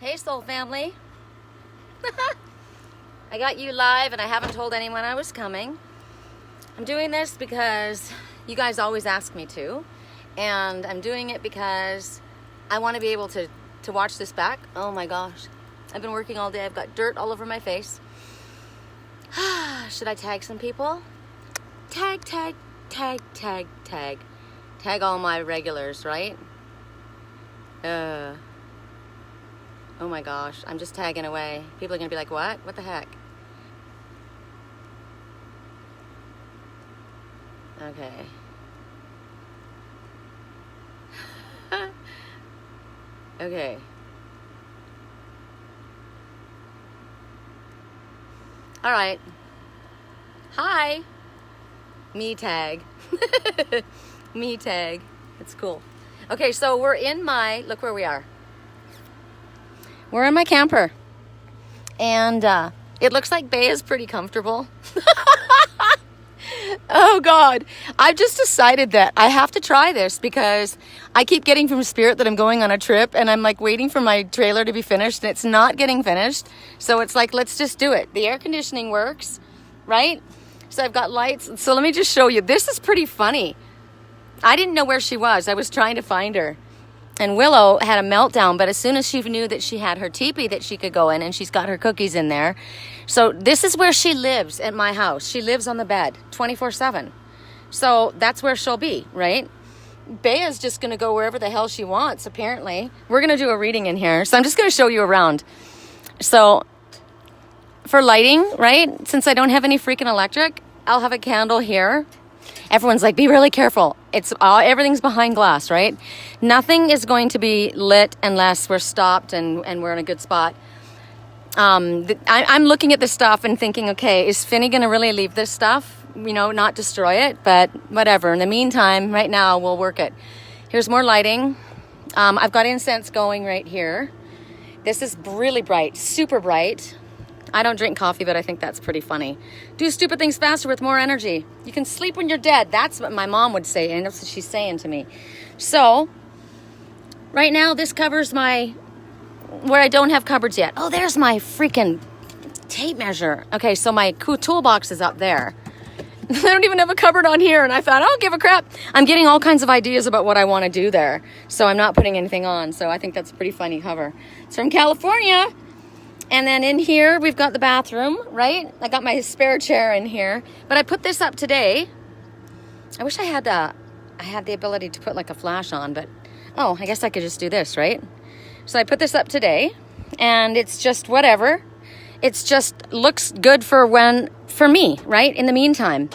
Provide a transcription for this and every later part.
Hey, Soul Family. I got you live and I haven't told anyone I was coming. I'm doing this because you guys always ask me to. And I'm doing it because I want to be able to watch this back. Oh my gosh. I've been working all day. I've got dirt all over my face. Should I tag some people? Tag, tag, tag, tag, tag. Tag all my regulars, right? Oh my gosh, I'm just tagging away. People are gonna be like, what? What the heck? Okay. Okay. All right. Hi. Me tag. Me tag. It's cool. Okay, so we're in my, look where we are. We're in my camper. And it looks like Bay is pretty comfortable. Oh God. I've just decided that I have to try this because I keep getting from Spirit that I'm going on a trip and I'm like waiting for my trailer to be finished and it's not getting finished. So it's like, let's just do it. The air conditioning works, right? So I've got lights. So let me just show you. This is pretty funny. I didn't know where she was. I was trying to find her. And Willow had a meltdown, but as soon as she knew that she had her teepee that she could go in and she's got her cookies in there. So this is where she lives at my house. She lives on the bed 24/7. So that's where she'll be, right? Bea's just going to go wherever the hell she wants, apparently. We're going to do a reading in here. So I'm just going to show you around. So for lighting, right? Since I don't have any freaking electric, I'll have a candle here. Everyone's like, be really careful. It's all, everything's behind glass, right? Nothing is going to be lit unless we're stopped and we're in a good spot. I'm looking at this stuff and thinking, okay, is Finny going to really leave this stuff? You know, not destroy it, but whatever. In the meantime, right now, we'll work it. Here's more lighting. I've got incense going right here. This is really bright, super bright. I don't drink coffee, but I think that's pretty funny. Do stupid things faster with more energy. You can sleep when you're dead. That's what my mom would say, and that's what she's saying to me. So, right now, this covers where I don't have cupboards yet. Oh, there's my freaking tape measure. Okay, so my toolbox is up there. I don't even have a cupboard on here, and I thought, I don't give a crap. I'm getting all kinds of ideas about what I want to do there, so I'm not putting anything on, so I think that's a pretty funny cover. It's from California. And then in here, we've got the bathroom, right? I got my spare chair in here. But I put this up today. I wish I had the ability to put like a flash on, but oh, I guess I could just do this, right? So I put this up today, and it's just whatever. It's just looks good for me, right? In the meantime.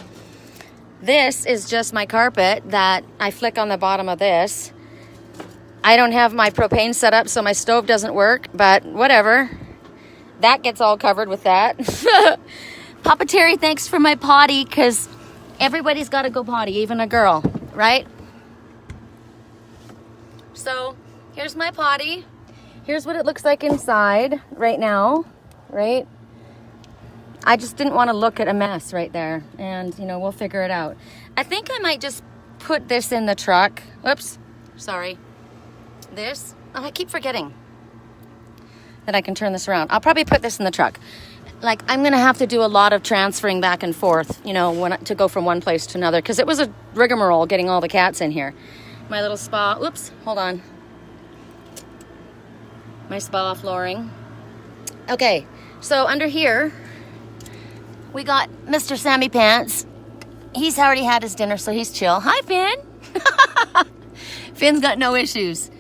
This is just my carpet that I flick on the bottom of this. I don't have my propane set up, so my stove doesn't work, but whatever. That gets all covered with that. Papa Terry, thanks for my potty, because everybody's got to go potty, even a girl, right? So here's my potty. Here's what it looks like inside right now, right? I just didn't want to look at a mess right there, and, you know, we'll figure it out. I think I might just put this in the truck. Whoops, sorry. This, oh, I keep forgetting that I can turn this around. I'll probably put this in the truck. Like, I'm going to have to do a lot of transferring back and forth, you know, to go from one place to another, because it was a rigmarole getting all the cats in here. My little spa, oops, hold on. My spa flooring. Okay, so under here, we got Mr. Sammy Pants. He's already had his dinner, so he's chill. Hi, Finn. Finn's got no issues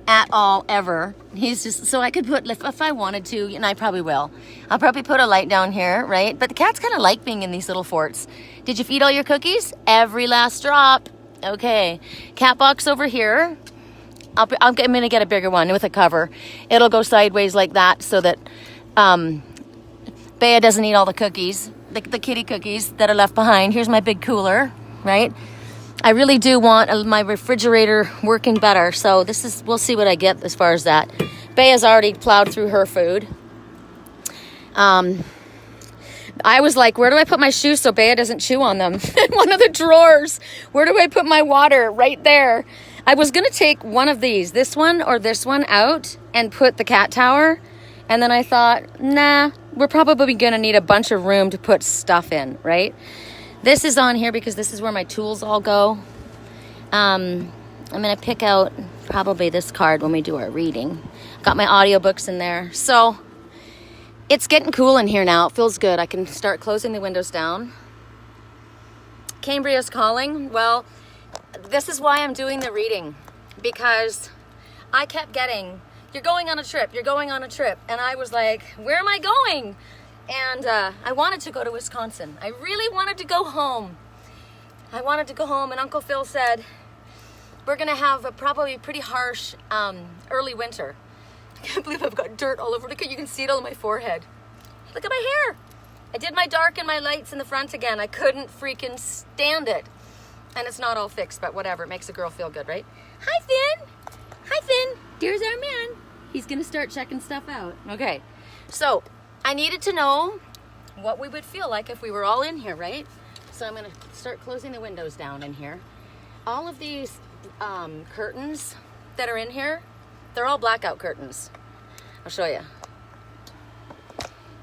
at all, ever. He's just, so I could put, if I wanted to, and I probably will, I'll probably put a light down here, right? But the cats kind of like being in these little forts. Did you feed all your cookies? Every last drop. Okay. Cat box over here. I'm going to get a bigger one with a cover. It'll go sideways like that so that Bea doesn't eat all the cookies, the kitty cookies that are left behind. Here's my big cooler, right? I really do want my refrigerator working better. So we'll see what I get as far as that. Bea's already plowed through her food. I was like, where do I put my shoes so Bea doesn't chew on them? In one of the drawers. Where do I put my water? Right there. I was going to take one of these, this one or this one out and put the cat tower. And then I thought, nah, we're probably going to need a bunch of room to put stuff in, right? This is on here because this is where my tools all go. I'm going to pick out probably this card when we do our reading. Got my audiobooks in there. So it's getting cool in here now. It feels good. I can start closing the windows down. Cambria's calling. Well, this is why I'm doing the reading, because I kept getting, you're going on a trip, you're going on a trip. And I was like, where am I going? And I wanted to go to Wisconsin. I really wanted to go home. I wanted to go home, and Uncle Phil said, we're going to have a probably pretty harsh early winter. I can't believe I've got dirt all over. Look at, you can see it all on my forehead. Look at my hair. I did my dark and my lights in the front again. I couldn't freaking stand it. And it's not all fixed, but whatever. It makes a girl feel good, right? Hi, Finn. Hi, Finn. There's our man. He's going to start checking stuff out. Okay. So I needed to know what we would feel like if we were all in here, right? So I'm going to start closing the windows down in here. All of these curtains that are in here, they're all blackout curtains. I'll show you.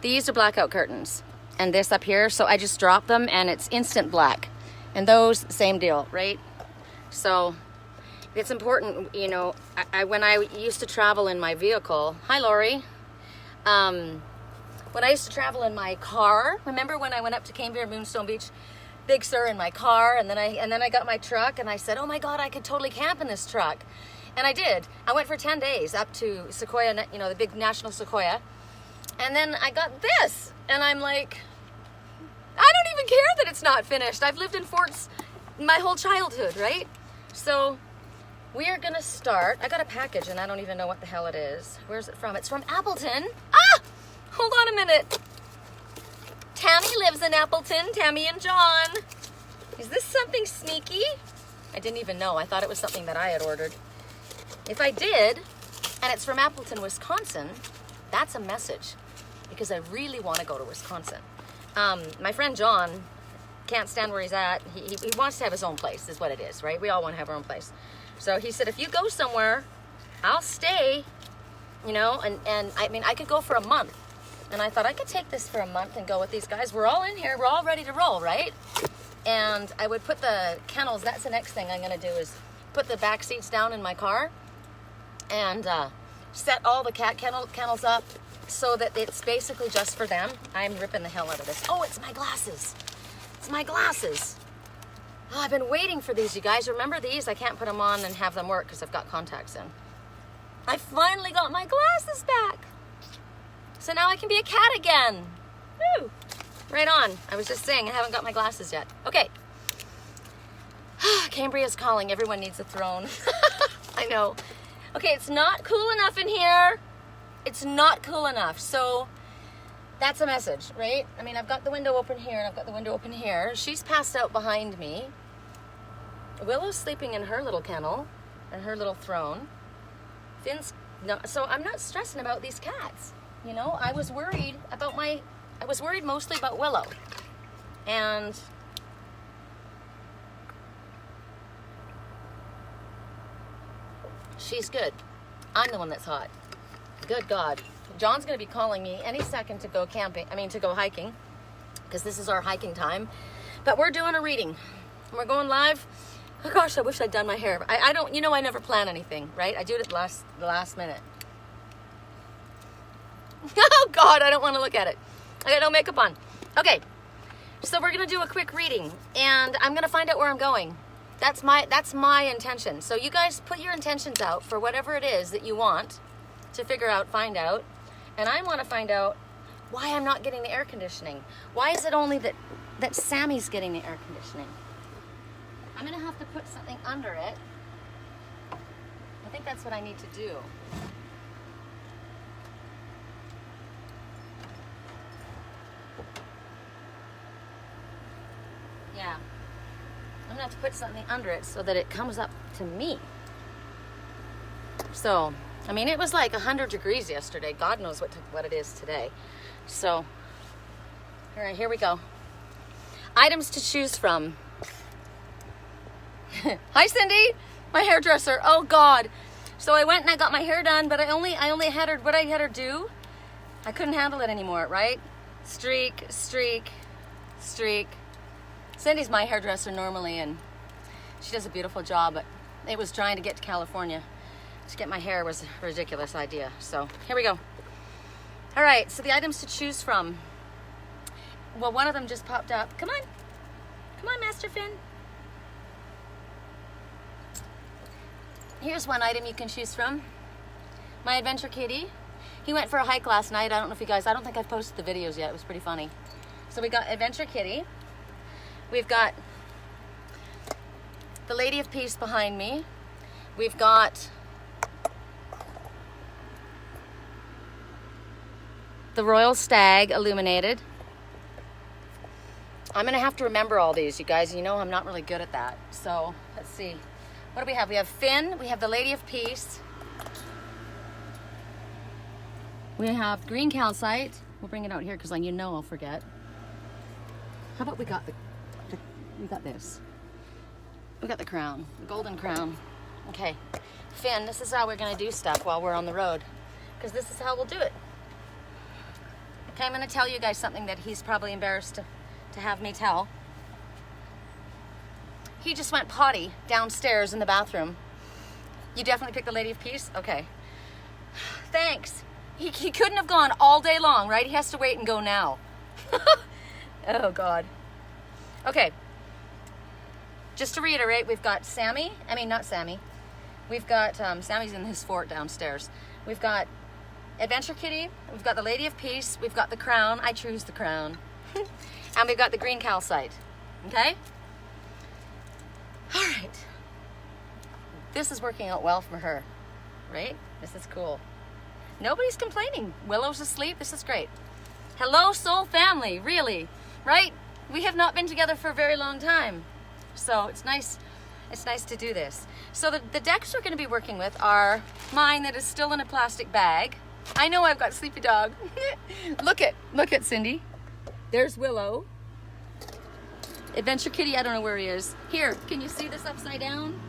These are blackout curtains. And this up here, so I just drop them and it's instant black. And those, same deal, right? So it's important, you know, when I used to travel in my vehicle, hi Lori, when I used to travel in my car, remember when I went up to Cambria, Moonstone Beach, Big Sur in my car, and then I got my truck and I said, oh my God, I could totally camp in this truck. And I did. I went for 10 days up to Sequoia, you know, the big national Sequoia. And then I got this, and I'm like, I don't even care that it's not finished. I've lived in forts my whole childhood, right? So we are gonna start. I got a package and I don't even know what the hell it is. Where's it from? It's from Appleton. Ah, hold on a minute. Tammy lives in Appleton, Tammy and John. Is this something sneaky? I didn't even know. I thought it was something that I had ordered. If I did, and it's from Appleton, Wisconsin, that's a message, because I really want to go to Wisconsin. My friend John can't stand where he's at. He wants to have his own place, is what it is, right? We all want to have our own place. So he said, if you go somewhere, I'll stay, you know, and I mean, I could go for a month. And I thought I could take this for a month and go with these guys. We're all in here. We're all ready to roll, right? And I would put the kennels. That's the next thing I'm going to do, is put the back seats down in my car and set all the cat kennels up so that it's basically just for them. I'm ripping the hell out of this. Oh, it's my glasses. It's my glasses. Oh, I've been waiting for these, you guys. Remember these? I can't put them on and have them work because I've got contacts in. I finally got my glasses back. So now I can be a cat again. Woo! Right on. I was just saying I haven't got my glasses yet. Okay. Cambria's calling. Everyone needs a throne. I know. Okay, it's not cool enough in here. It's not cool enough. So that's a message, right? I mean, I've got the window open here and I've got the window open here. She's passed out behind me. Willow's sleeping in her little kennel and her little throne. Finn's no, so I'm not stressing about these cats. You know, I was worried mostly about Willow. And she's good. I'm the one that's hot. Good God. John's going to be calling me any second to go camping. I mean, to go hiking, because this is our hiking time. But we're doing a reading. We're going live. Oh gosh, I wish I'd done my hair. I don't, you know, I never plan anything, right? I do it at the last minute. Oh God, I don't want to look at it. I got no makeup on. Okay, so we're going to do a quick reading, and I'm going to find out where I'm going. That's my intention. So you guys put your intentions out for whatever it is that you want to figure out, find out. And I want to find out why I'm not getting the air conditioning. Why is it only that Sammy's getting the air conditioning? I'm going to have to put something under it. I think that's what I need to do. Yeah. I'm going to have to put something under it so that it comes up to me. So, I mean, it was like 100 degrees yesterday. God knows what it is today. So, all right, here we go. Items to choose from. Hi, Cindy. My hairdresser, oh God. So I went and I got my hair done, but I only had her, what I had her do, I couldn't handle it anymore, right? Streak, streak, streak. Cindy's my hairdresser normally, and she does a beautiful job, but it was trying to get to California to get my hair was a ridiculous idea. So here we go. All right, so the items to choose from. Well, one of them just popped up. Come on. Come on, Master Finn. Here's one item you can choose from. My adventure kitty. He went for a hike last night. I don't know if you guys, I don't think I've posted the videos yet. It was pretty funny. So we got adventure kitty. We've got the Lady of Peace behind me. We've got the Royal Stag illuminated. I'm gonna have to remember all these, you guys. You know I'm not really good at that. So let's see. What do we have? We have Finn, we have the Lady of Peace. We have green calcite. We'll bring it out here because you know I'll forget. How about we got we got this. We got the crown, the golden crown. Okay, Finn, this is how we're gonna do stuff while we're on the road, because this is how we'll do it. Okay, I'm gonna tell you guys something that he's probably embarrassed to have me tell. He just went potty downstairs in the bathroom. You definitely picked the Lady of Peace? Okay. Thanks. He couldn't have gone all day long, right? He has to wait and go now. Oh, God. Okay. Just to reiterate, we've got Sammy. I mean, not Sammy. We've got, Sammy's in his fort downstairs. We've got Adventure Kitty. We've got the Lady of Peace. We've got the crown. I choose the crown. And we've got the green calcite. Okay? All right. This is working out well for her, right? This is cool. Nobody's complaining. Willow's asleep. This is great. Hello, soul family. Really, right? We have not been together for a very long time. So it's nice. It's nice to do this. So the decks we're going to be working with are mine that is still in a plastic bag. I know I've got Sleepy Dog. Look at Cindy. There's Willow. Adventure Kitty, I don't know where he is. Here, can you see this upside down?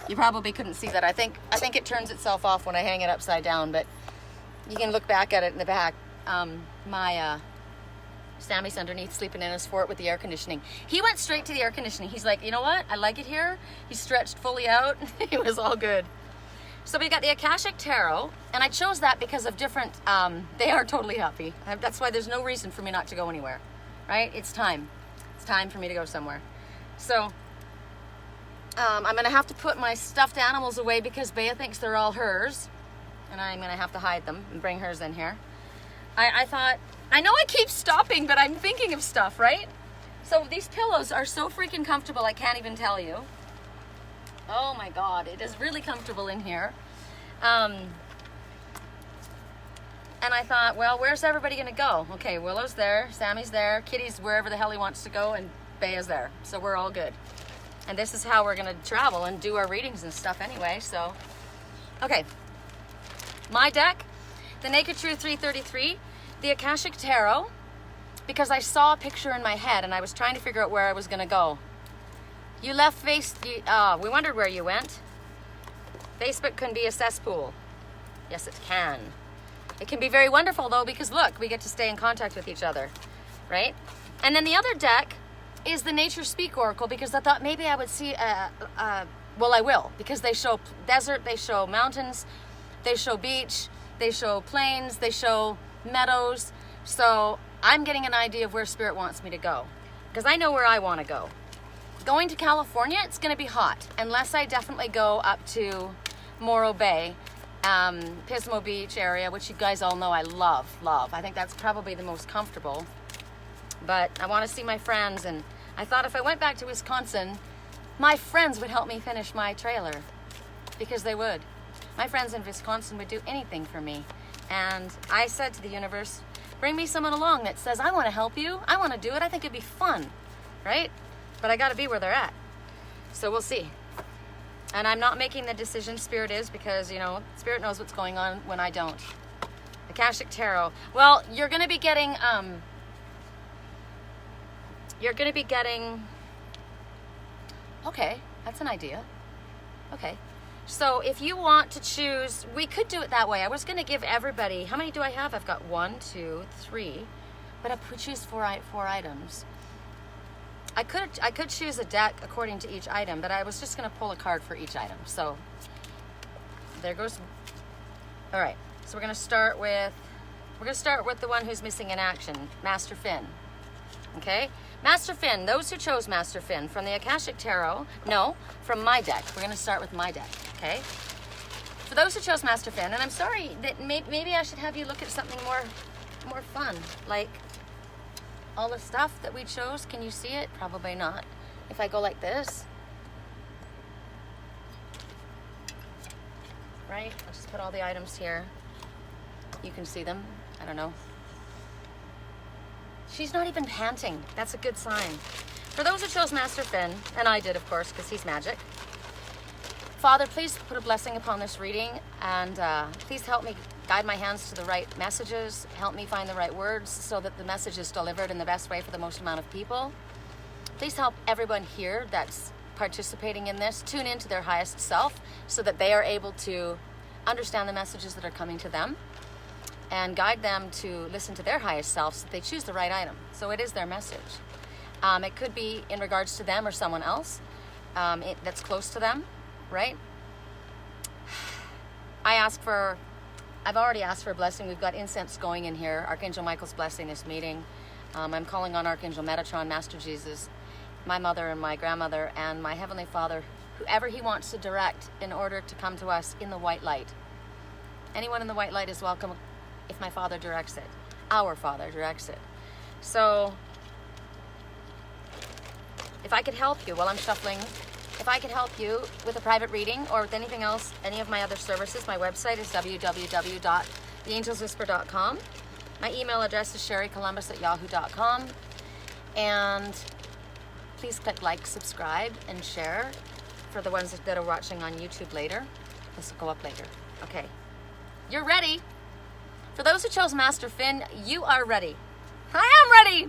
You probably couldn't see that. I think it turns itself off when I hang it upside down, but you can look back at it in the back. Sammy's underneath sleeping in his fort with the air conditioning. He went straight to the air conditioning. He's like, you know what? I like it here. He stretched fully out. It was all good. So we got the Akashic Tarot, and I chose that because of different, they are totally happy. That's why there's no reason for me not to go anywhere, right? It's time. It's time for me to go somewhere. So I'm going to have to put my stuffed animals away because Bea thinks they're all hers, and I'm going to have to hide them and bring hers in here. I thought, I know I keep stopping, but I'm thinking of stuff, right? So these pillows are so freaking comfortable, I can't even tell you. Oh my God, it is really comfortable in here. And I thought, well, where's everybody gonna go? Okay, Willow's there, Sammy's there, Kitty's wherever the hell he wants to go, and Bea's there. So we're all good. And this is how we're gonna travel and do our readings and stuff anyway, so. Okay, my deck, the Naked Truth 333, the Akashic Tarot, because I saw a picture in my head and I was trying to figure out where I was gonna go. You left we wondered where you went. Facebook can be a cesspool. Yes, it can. It can be very wonderful though, because look, we get to stay in contact with each other, right? And then the other deck is the Nature Speak Oracle, because I thought maybe I would see, well, I will, because they show desert, they show mountains, they show beach, they show plains, they show meadows. So I'm getting an idea of where Spirit wants me to go, because I know where I want to go. Going to California, it's going to be hot, unless I definitely go up to Morro Bay, Pismo Beach area, which you guys all know I love. I think that's probably the most comfortable. But I want to see my friends, and I thought if I went back to Wisconsin, my friends would help me finish my trailer, because they would. My friends in Wisconsin would do anything for me. And I said to the universe, bring me someone along that says, I want to help you, I want to do it, I think it'd be fun, right? But I got to be where they're at. So we'll see. And I'm not making the decision, Spirit is, because, you know, Spirit knows what's going on when I don't. Akashic Tarot. Well, you're going to be getting, okay, That's an idea. Okay. So if you want to choose, we could do it that way. I was going to give everybody, how many do I have? I've got 1, 2, 3, but I could choose four items. I could choose a deck according to each item, but I was just going to pull a card for each item. So there goes. All right. So we're going to start with the one who's missing in action, Master Finn. Okay? Master Finn, those who chose Master Finn from the Akashic Tarot, no, from my deck. We're going to start with my deck, okay? For those who chose Master Finn, and I'm sorry that maybe I should have you look at something more fun, like all the stuff that we chose. Can you see it? Probably not. If I go like this, right? I'll just put all the items here. You can see them. I don't know. She's not even panting. That's a good sign. For those who chose Master Finn, and I did, of course, because he's magic. Father, please put a blessing upon this reading, and please help me guide my hands to the right messages. Help me find the right words so that the message is delivered in the best way for the most amount of people. Please help everyone here that's participating in this tune into their highest self so that they are able to understand the messages that are coming to them, and guide them to listen to their highest self so that they choose the right item. So it is their message. It could be in regards to them or someone else that's close to them, right? I've already asked for a blessing. We've got incense going in here. Archangel Michael's blessing this meeting. I'm calling on Archangel Metatron, Master Jesus, my mother and my grandmother, and my Heavenly Father, whoever he wants to direct in order to come to us in the white light. Anyone in the white light is welcome if my Father directs it. Our Father directs it. So, if I could help you while I'm shuffling, if I could help you with a private reading or with anything else, any of my other services, my website is www.theangelswhisper.com. My email address is sherrycolumbus@yahoo.com. And please click like, subscribe, and share for the ones that are watching on YouTube later. This will go up later. Okay. You're ready. For those who chose Master Finn, you are ready. I am ready.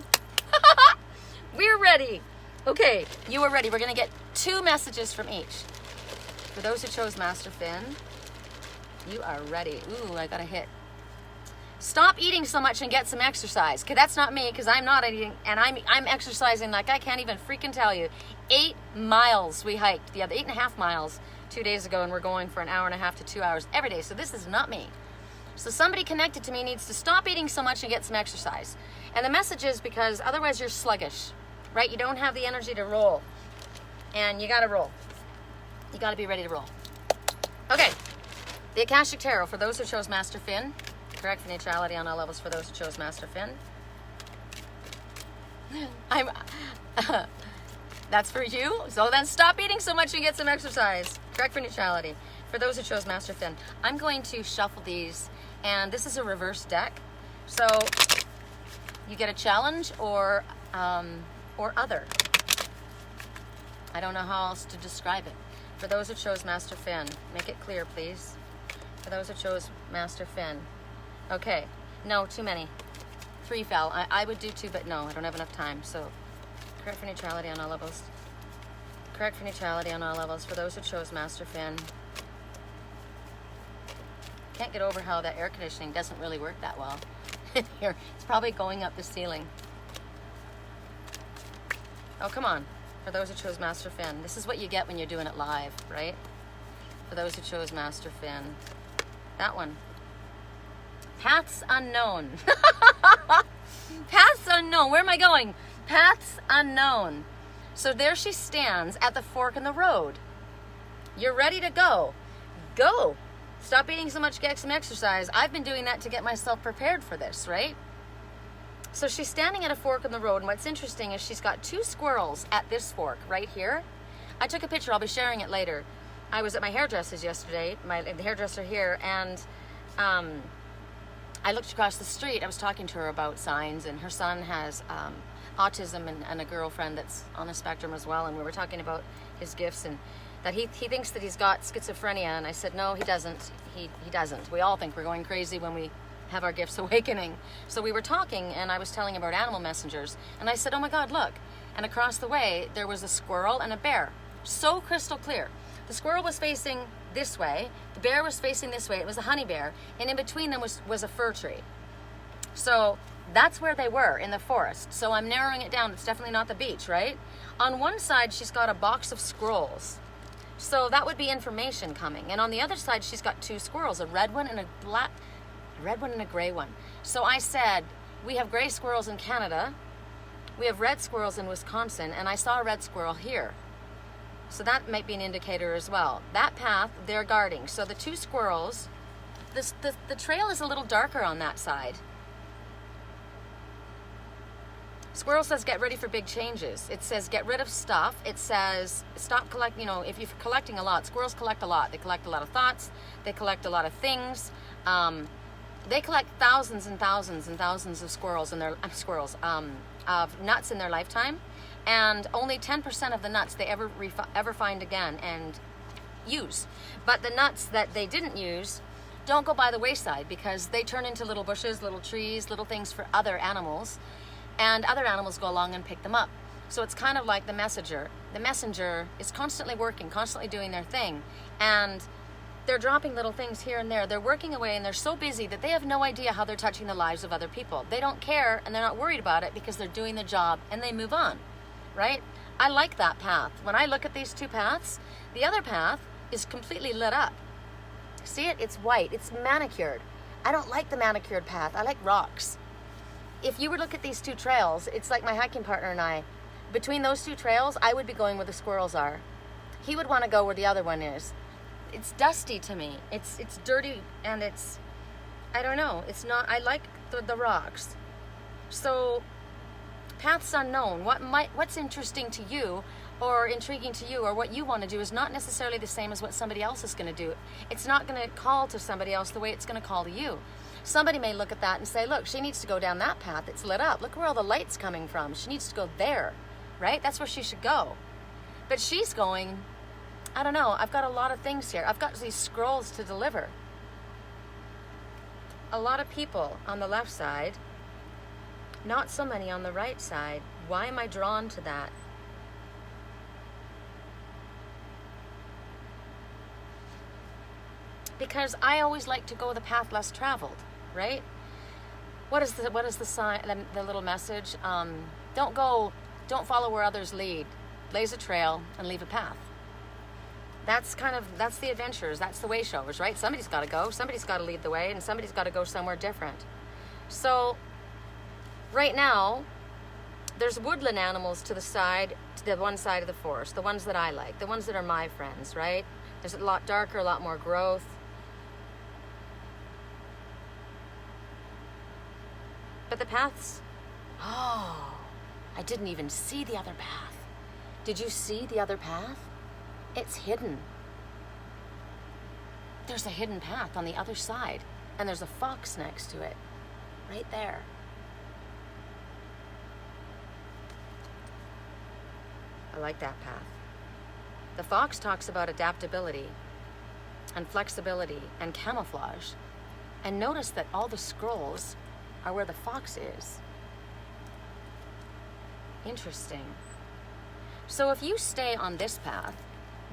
We're ready. Okay, you are ready. We're going to get 2 messages from each. For those who chose Master Finn, you are ready. Ooh, I got a hit. Stop eating so much and get some exercise. Okay, that's not me because I'm not eating, and I'm exercising like I can't even freaking tell you. 8 miles we hiked the other 8.5 miles 2 days ago, and we're going for an hour and a half to 2 hours every day. So this is not me. So somebody connected to me needs to stop eating so much and get some exercise. And the message is because otherwise you're sluggish, right? You don't have the energy to roll. And you got to roll. You got to be ready to roll. Okay. The Akashic Tarot for those who chose Master Finn. Correct neutrality on all levels for those who chose Master Finn. That's for you. So then stop eating so much and get some exercise. Correct for neutrality. For those who chose Master Finn. I'm going to shuffle these, and this is a reverse deck. So you get a challenge or other. I don't know how else to describe it. For those who chose Master Finn, make it clear, please. For those who chose Master Finn. Okay. No, too many. 3 fell. I would do 2, but no, I don't have enough time. So correct for neutrality on all levels. Correct for neutrality on all levels. For those who chose Master Finn. Can't get over how that air conditioning doesn't really work that well in here. It's probably going up the ceiling. Oh, come on. For those who chose Master Finn. This is what you get when you're doing it live, right? For those who chose Master Finn. That one. Paths unknown. Paths unknown. Where am I going? Paths unknown. So there she stands at the fork in the road. You're ready to go. Go. Stop eating so much, get some exercise. I've been doing that to get myself prepared for this, right? So she's standing at a fork in the road, and what's interesting is she's got 2 squirrels at this fork right here. I took a picture. I'll be sharing it later. I was at my hairdresser's yesterday, the hairdresser here, and I looked across the street. I was talking to her about signs, and her son has autism and a girlfriend that's on the spectrum as well, and we were talking about his gifts and that he thinks that he's got schizophrenia, and I said, no, he doesn't. He doesn't. We all think we're going crazy when we have our gifts awakening. So we were talking, and I was telling about animal messengers, and I said, oh my God, look. And across the way, there was a squirrel and a bear. So crystal clear. The squirrel was facing this way, the bear was facing this way, it was a honey bear, and in between them was a fir tree. So that's where they were, in the forest. So I'm narrowing it down, it's definitely not the beach, right? On one side, she's got a box of scrolls. So that would be information coming. And on the other side, she's got 2 squirrels, a red one and a gray one. So I said, we have gray squirrels in Canada, we have red squirrels in Wisconsin, and I saw a red squirrel here. So that might be an indicator as well. That path, they're guarding. So the 2 squirrels, the trail is a little darker on that side. Squirrel says get ready for big changes. It says get rid of stuff. It says stop collecting, you know, if you're collecting a lot, squirrels collect a lot. They collect a lot of thoughts. They collect a lot of things. They collect thousands and thousands and thousands of of nuts in their lifetime. And only 10% of the nuts they ever find again and use. But the nuts that they didn't use don't go by the wayside because they turn into little bushes, little trees, little things for other animals. And other animals go along and pick them up. So it's kind of like the messenger. The messenger is constantly working, constantly doing their thing. And they're dropping little things here and there. They're working away and they're so busy that they have no idea how they're touching the lives of other people. They don't care and they're not worried about it because they're doing the job and they move on, right? I like that path. When I look at these 2 paths, the other path is completely lit up. See it? It's white. It's manicured. I don't like the manicured path. I like rocks. If you were to look at these 2 trails, it's like my hiking partner and I. Between those 2 trails, I would be going where the squirrels are. He would want to go where the other one is. It's dusty to me. It's dirty and it's, I don't know. It's not, I like the rocks. So, paths unknown. What's interesting to you or intriguing to you or what you want to do is not necessarily the same as what somebody else is going to do. It's not going to call to somebody else the way it's going to call to you. Somebody may look at that and say, look, she needs to go down that path. It's lit up. Look where all the light's coming from. She needs to go there, right? That's where she should go. But she's going, I don't know. I've got a lot of things here. I've got these scrolls to deliver. A lot of people on the left side, not so many on the right side. Why am I drawn to that? Because I always like to go the path less traveled, right? What is the sign? The little message? Don't follow where others lead. Blaze a trail and leave a path. That's the adventurers. That's the way showers, right? Somebody's got to go. Somebody's got to lead the way, and somebody's got to go somewhere different. So, right now, there's woodland animals to the one side of the forest, the ones that I like, the ones that are my friends, right? There's a lot darker, a lot more growth. But the paths, oh, I didn't even see the other path. Did you see the other path? It's hidden. There's a hidden path on the other side, and there's a fox next to it, right there. I like that path. The fox talks about adaptability and flexibility and camouflage. And notice that all the scrolls are where the fox is. Interesting. So if you stay on this path,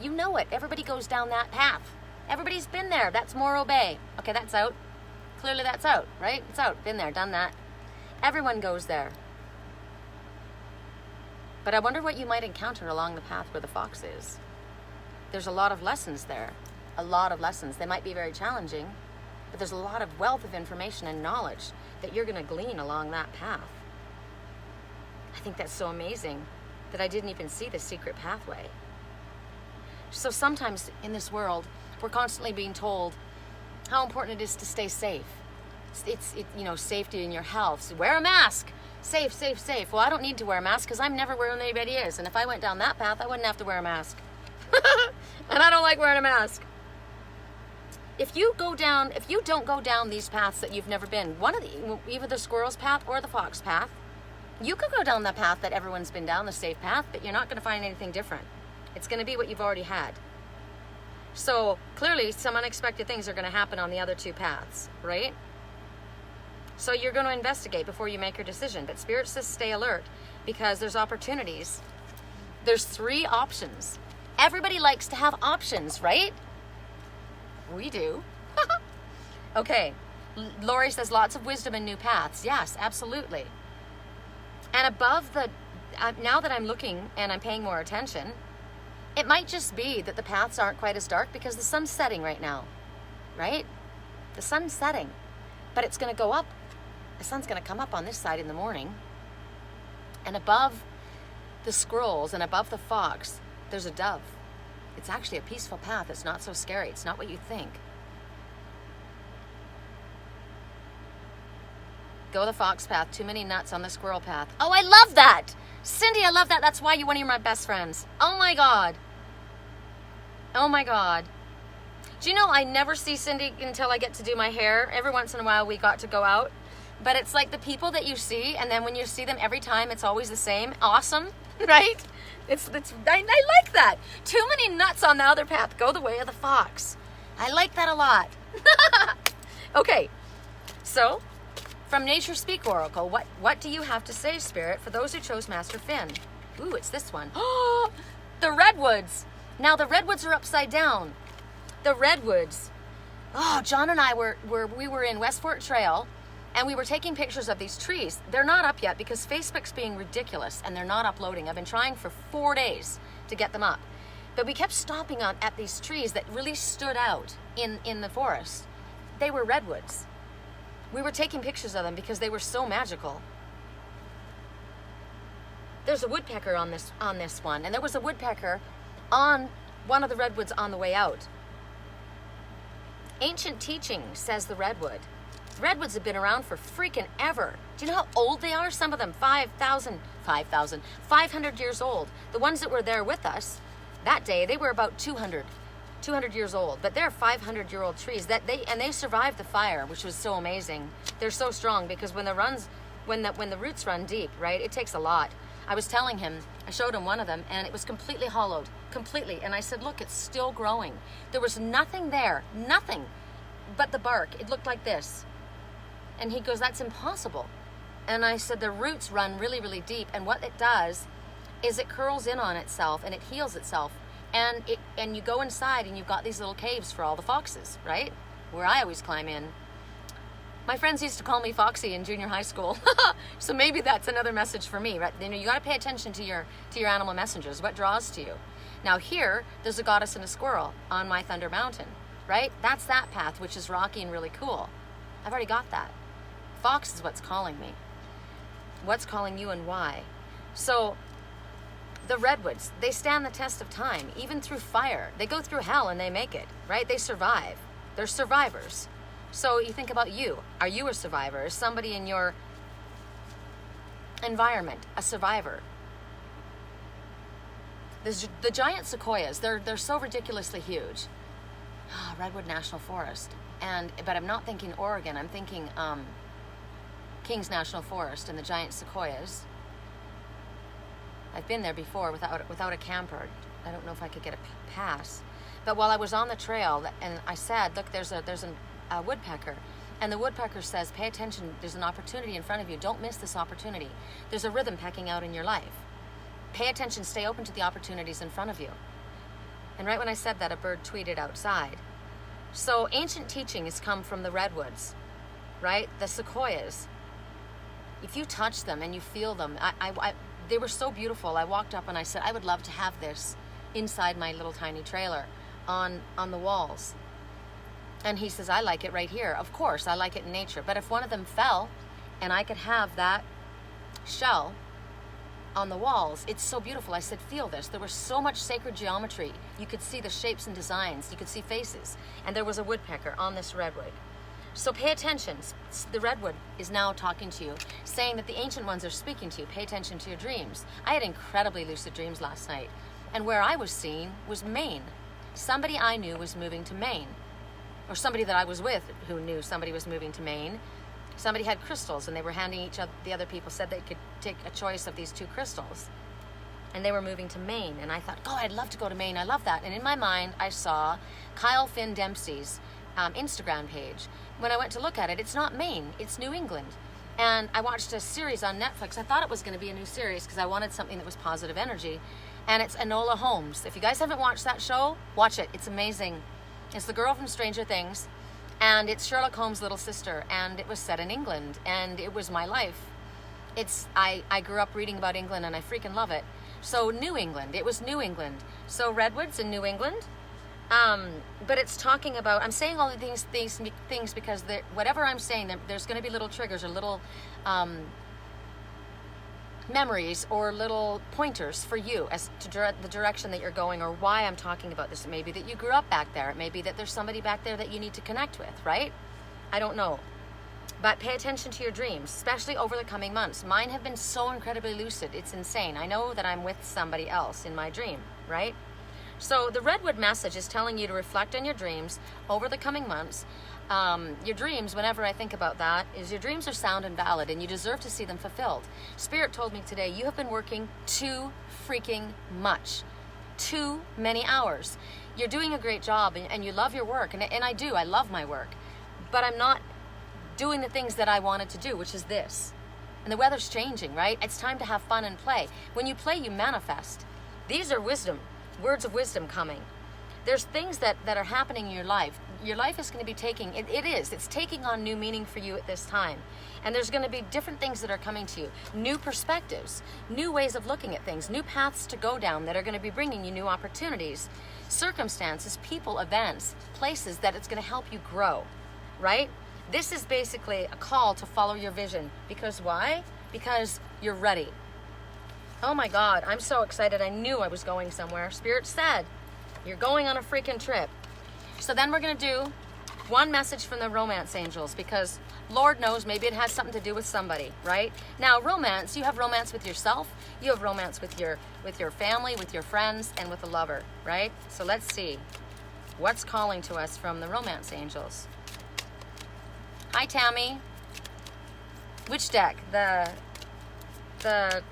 you know it. Everybody goes down that path. Everybody's been there. That's Morro Bay. Okay, that's out. Clearly that's out, right? It's out. Been there, done that. Everyone goes there. But I wonder what you might encounter along the path where the fox is. There's a lot of lessons there. A lot of lessons. They might be very challenging, but there's a lot of wealth of information and knowledge that you're going to glean along that path. I think that's so amazing that I didn't even see the secret pathway. So sometimes in this world, we're constantly being told how important it is to stay safe. It's safety in your health. So wear a mask. Safe, safe, safe. Well, I don't need to wear a mask because I'm never where anybody is. And if I went down that path, I wouldn't have to wear a mask. And I don't like wearing a mask. If you don't go down these paths that you've never been, either the squirrel's path or the fox path, you could go down the path that everyone's been down, the safe path, but you're not going to find anything different. It's going to be what you've already had. So clearly some unexpected things are going to happen on the other 2 paths, right? So you're going to investigate before you make your decision. But Spirit says stay alert because there's opportunities. There's 3 options. Everybody likes to have options, right? We do. Okay. Lori says lots of wisdom and new paths. Yes, absolutely. And above the, now that I'm looking and I'm paying more attention, it might just be that the paths aren't quite as dark because the sun's setting right now, right? The sun's setting, but it's going to go up. The sun's going to come up on this side in the morning. And above the squirrels and above the fox, there's a dove. It's actually a peaceful path. It's not so scary. It's not what you think. Go the fox path. Too many nuts on the squirrel path. Oh, I love that. Cindy, I love that. That's why you're one of my best friends. Oh my God. Oh my God. Do you know I never see Cindy until I get to do my hair? Every once in a while we got to go out. But it's like the people that you see, and then when you see them every time, it's always the same. Awesome, right? I like that. Too many nuts on the other path. Go the way of the fox. I like that a lot. Okay, so from Nature Speak Oracle, what do you have to say, Spirit, for those who chose Master Finn? Ooh, it's this one. Oh, the Redwoods. Now the Redwoods are upside down. The Redwoods. Oh, John and I we were in West Fork Trail, and we were taking pictures of these trees. They're not up yet because Facebook's being ridiculous and they're not uploading. I've been trying for 4 days to get them up. But we kept stopping at these trees that really stood out in the forest. They were redwoods. We were taking pictures of them because they were so magical. There's a woodpecker on this one, and there was a woodpecker on one of the redwoods on the way out. Ancient teaching, says the redwood. Redwoods have been around for freaking ever. Do you know how old they are? Some of them 500 years old. The ones that were there with us that day, they were about 200 years old. But they're 500-year-old trees they survived the fire, which was so amazing. They're so strong because when the roots run deep, right, it takes a lot. I was telling him, I showed him one of them, and it was completely hollowed, completely. And I said, look, it's still growing. There was nothing there, nothing but the bark. It looked like this. And he goes, that's impossible. And I said, the roots run really, really deep. And what it does is it curls in on itself and it heals itself. And you go inside and you've got these little caves for all the foxes, right? Where I always climb in. My friends used to call me Foxy in junior high school. So maybe that's another message for me, right? You know, you got to pay attention to your animal messengers. What draws to you? Now here, there's a goddess and a squirrel on my Thunder Mountain, right? That's that path, which is rocky and really cool. I've already got that. Fox is what's calling me. What's calling you and why? So the redwoods, they stand the test of time, even through fire. They go through hell and they make it, right? They survive. They're survivors. So you think about you. Are you a survivor? Is somebody in your environment a survivor? The giant sequoias, they're so ridiculously huge. Redwood National Forest. But I'm not thinking Oregon. I'm thinking Kings National Forest and the giant sequoias. I've been there before without a camper. I don't know if I could get a pass. But while I was on the trail, and I said, look, there's a woodpecker. And the woodpecker says, pay attention, there's an opportunity in front of you. Don't miss this opportunity. There's a rhythm pecking out in your life. Pay attention, stay open to the opportunities in front of you. And right when I said that, a bird tweeted outside. So ancient teaching has come from the redwoods, right? The sequoias. If you touch them and you feel them, they were so beautiful. I walked up and I said, I would love to have this inside my little tiny trailer on the walls. And he says, I like it right here. Of course, I like it in nature. But if one of them fell and I could have that shell on the walls, it's so beautiful. I said, feel this. There was so much sacred geometry. You could see the shapes and designs. You could see faces. And there was a woodpecker on this redwood. So pay attention. The redwood is now talking to you, saying that the ancient ones are speaking to you. Pay attention to your dreams. I had incredibly lucid dreams last night. And where I was seeing was Maine. Somebody I knew was moving to Maine. Or somebody that I was with who knew somebody was moving to Maine. Somebody had crystals and they were handing the other people, said they could take a choice of these 2 crystals. And they were moving to Maine. And I thought, oh, I'd love to go to Maine. I love that. And in my mind, I saw Kyle Finn Dempsey's Instagram page. When I went to look at it, it's not Maine, it's New England. And I watched a series on Netflix. I thought it was going to be a new series because I wanted something that was positive energy. And it's Enola Holmes. If you guys haven't watched that show, watch it. It's amazing. It's the girl from Stranger Things, and it's Sherlock Holmes' little sister, and it was set in England, and it was my life. I grew up reading about England, and I freaking love it. So New England, it was New England. So Redwoods in New England. But it's talking about, I'm saying all of these things because whatever I'm saying, there's going to be little triggers or little memories or little pointers for you as to the direction that you're going, or why I'm talking about this. It may be that you grew up back there. It may be that there's somebody back there that you need to connect with, right? I don't know. But pay attention to your dreams, especially over the coming months. Mine have been so incredibly lucid. It's insane. I know that I'm with somebody else in my dream, right? So the Redwood message is telling you to reflect on your dreams over the coming months. Your dreams, whenever I think about that, is your dreams are sound and valid, and you deserve to see them fulfilled. Spirit told me today, you have been working too freaking much. Too many hours. You're doing a great job, and you love your work, and I do. I love my work. But I'm not doing the things that I wanted to do, which is this. And the weather's changing, right? It's time to have fun and play. When you play, you manifest. These are wisdom. Words of wisdom coming. There's things that are happening in your life. Your life is going to be taking, it's taking on new meaning for you at this time. And there's going to be different things that are coming to you. New perspectives, new ways of looking at things, new paths to go down that are going to be bringing you new opportunities, circumstances, people, events, places that it's going to help you grow, right? This is basically a call to follow your vision. Because why? Because you're ready. Oh my God, I'm so excited. I knew I was going somewhere. Spirit said, you're going on a freaking trip. So then we're going to do one message from the romance angels, because Lord knows maybe it has something to do with somebody, right? Now, romance, you have romance with yourself, you have romance with your family, with your friends, and with a lover, right? So let's see what's calling to us from the romance angels. Hi, Tammy. Which deck? The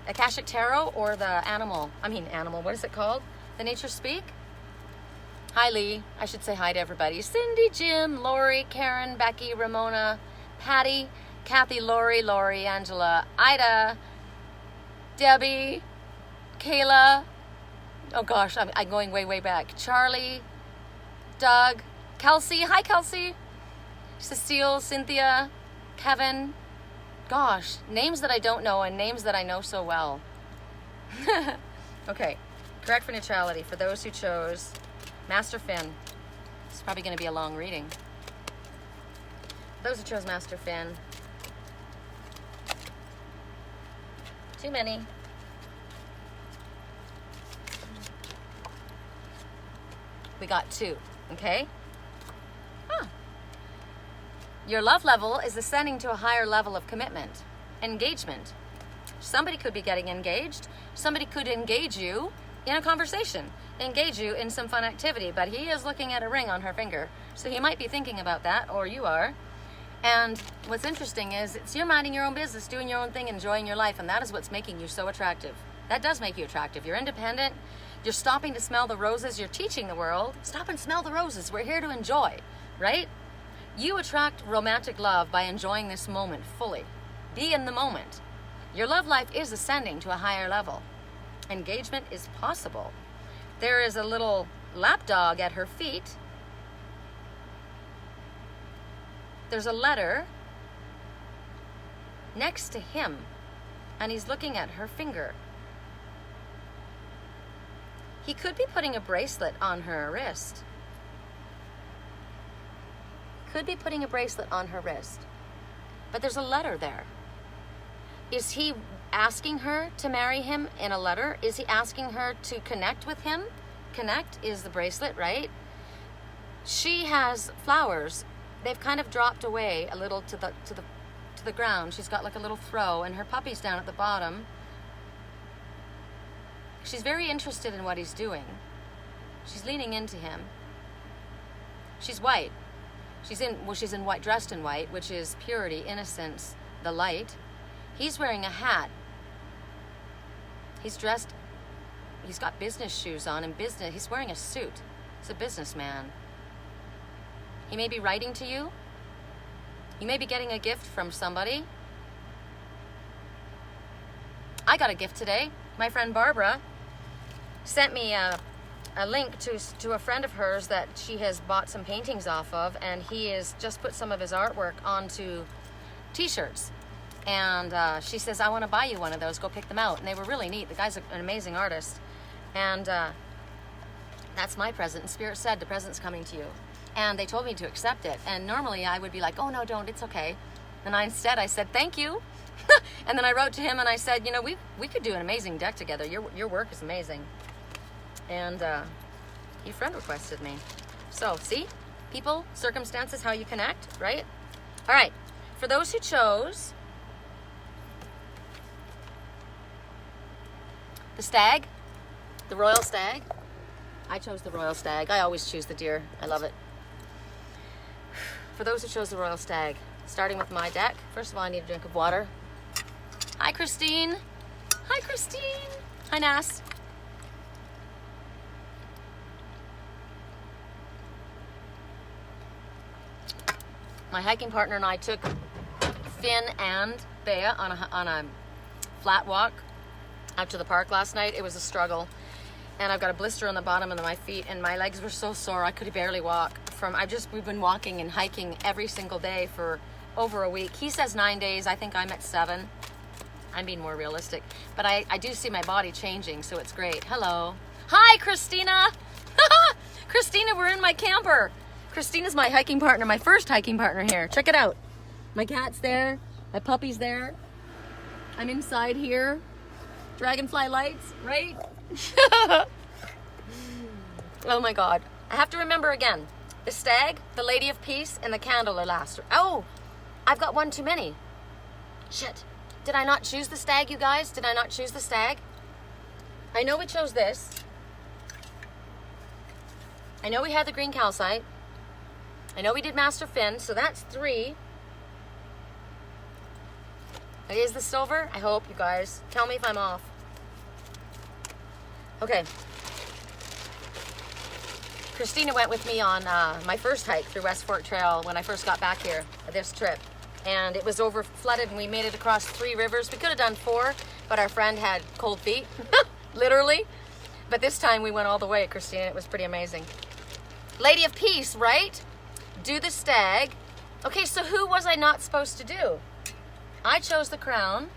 Akashic Tarot or the animal, what is it called? The Nature Speak? Hi, Lee. I should say hi to everybody. Cindy, Jim, Lori, Karen, Becky, Ramona, Patty, Kathy, Lori, Angela, Ida, Debbie, Kayla. Oh gosh, I'm going way, way back. Charlie, Doug, Kelsey. Hi, Kelsey. Cecile, Cynthia, Kevin. Gosh, names that I don't know and names that I know so well. Okay, correct for neutrality for those who chose Master Finn. It's probably going to be a long reading. Those who chose Master Finn. Too many. We got 2, okay? Your love level is ascending to a higher level of commitment, engagement. Somebody could be getting engaged. Somebody could engage you in a conversation, engage you in some fun activity, but he is looking at a ring on her finger. So he might be thinking about that, or you are. And what's interesting is you're minding your own business, doing your own thing, enjoying your life, and that is what's making you so attractive. That does make you attractive. You're independent. You're stopping to smell the roses. You're teaching the world. Stop and smell the roses. We're here to enjoy, right? You attract romantic love by enjoying this moment fully. Be in the moment. Your love life is ascending to a higher level. Engagement is possible. There is a little lapdog at her feet. There's a letter next to him, and he's looking at her finger. He could be putting a bracelet on her wrist. Could be putting a bracelet on her wrist. But there's a letter there. Is he asking her to marry him in a letter? Is he asking her to connect with him? Connect is the bracelet, right? She has flowers. They've kind of dropped away a little to the ground. She's got like a little throw, and her puppy's down at the bottom. She's very interested in what he's doing. She's leaning into him. She's white. She's in white, dressed in white, which is purity, innocence, the light. He's wearing a hat. He's got business shoes on and he's wearing a suit. He's a businessman. He may be writing to you. You may be getting a gift from somebody. I got a gift today. My friend Barbara sent me a link to a friend of hers that she has bought some paintings off of, and he has just put some of his artwork onto t-shirts. And she says, I want to buy you one of those, go pick them out. And they were really neat. The guy's an amazing artist. And that's my present. And Spirit said, the present's coming to you. And they told me to accept it. And normally I would be like, oh no, don't, it's okay. And instead I said, thank you. And then I wrote to him and I said, you know, we could do an amazing deck together. Your work is amazing. And he friend requested me. So see, people, circumstances, how you connect, right? All right, for those who chose the stag, the royal stag. I chose the royal stag. I always choose the deer. I love it. For those who chose the royal stag, starting with my deck, first of all, I need a drink of water. Hi, Christine. Hi, Christine. Hi, Nas. My hiking partner and I took Finn and Bea on a flat walk out to the park last night. It was a struggle. And I've got a blister on the bottom of my feet, and my legs were so sore I could barely walk. We've been walking and hiking every single day for over a week. He says 9 days. I think I'm at 7. I'm being more realistic. But I do see my body changing, so it's great. Hello. Hi, Christina. Christina, we're in my camper. Christina's my hiking partner, my first hiking partner here. Check it out. My cat's there. My puppy's there. I'm inside here. Dragonfly lights, right? Oh my God. I have to remember again. The stag, the lady of peace, and the candle are last. Oh, I've got one too many. Shit. Did I not choose the stag, you guys? Did I not choose the stag? I know we chose this. I know we had the green calcite. I know we did Master Finn, so that's 3. It is the silver? I hope, you guys. Tell me if I'm off. Okay. Christina went with me on my first hike through West Fork Trail when I first got back here, this trip. And it was over flooded and we made it across 3 rivers. We could have done 4, but our friend had cold feet, literally. But this time we went all the way, Christina. It was pretty amazing. Lady of Peace, right? Do the stag. Okay, so who was I not supposed to do? I chose the crown.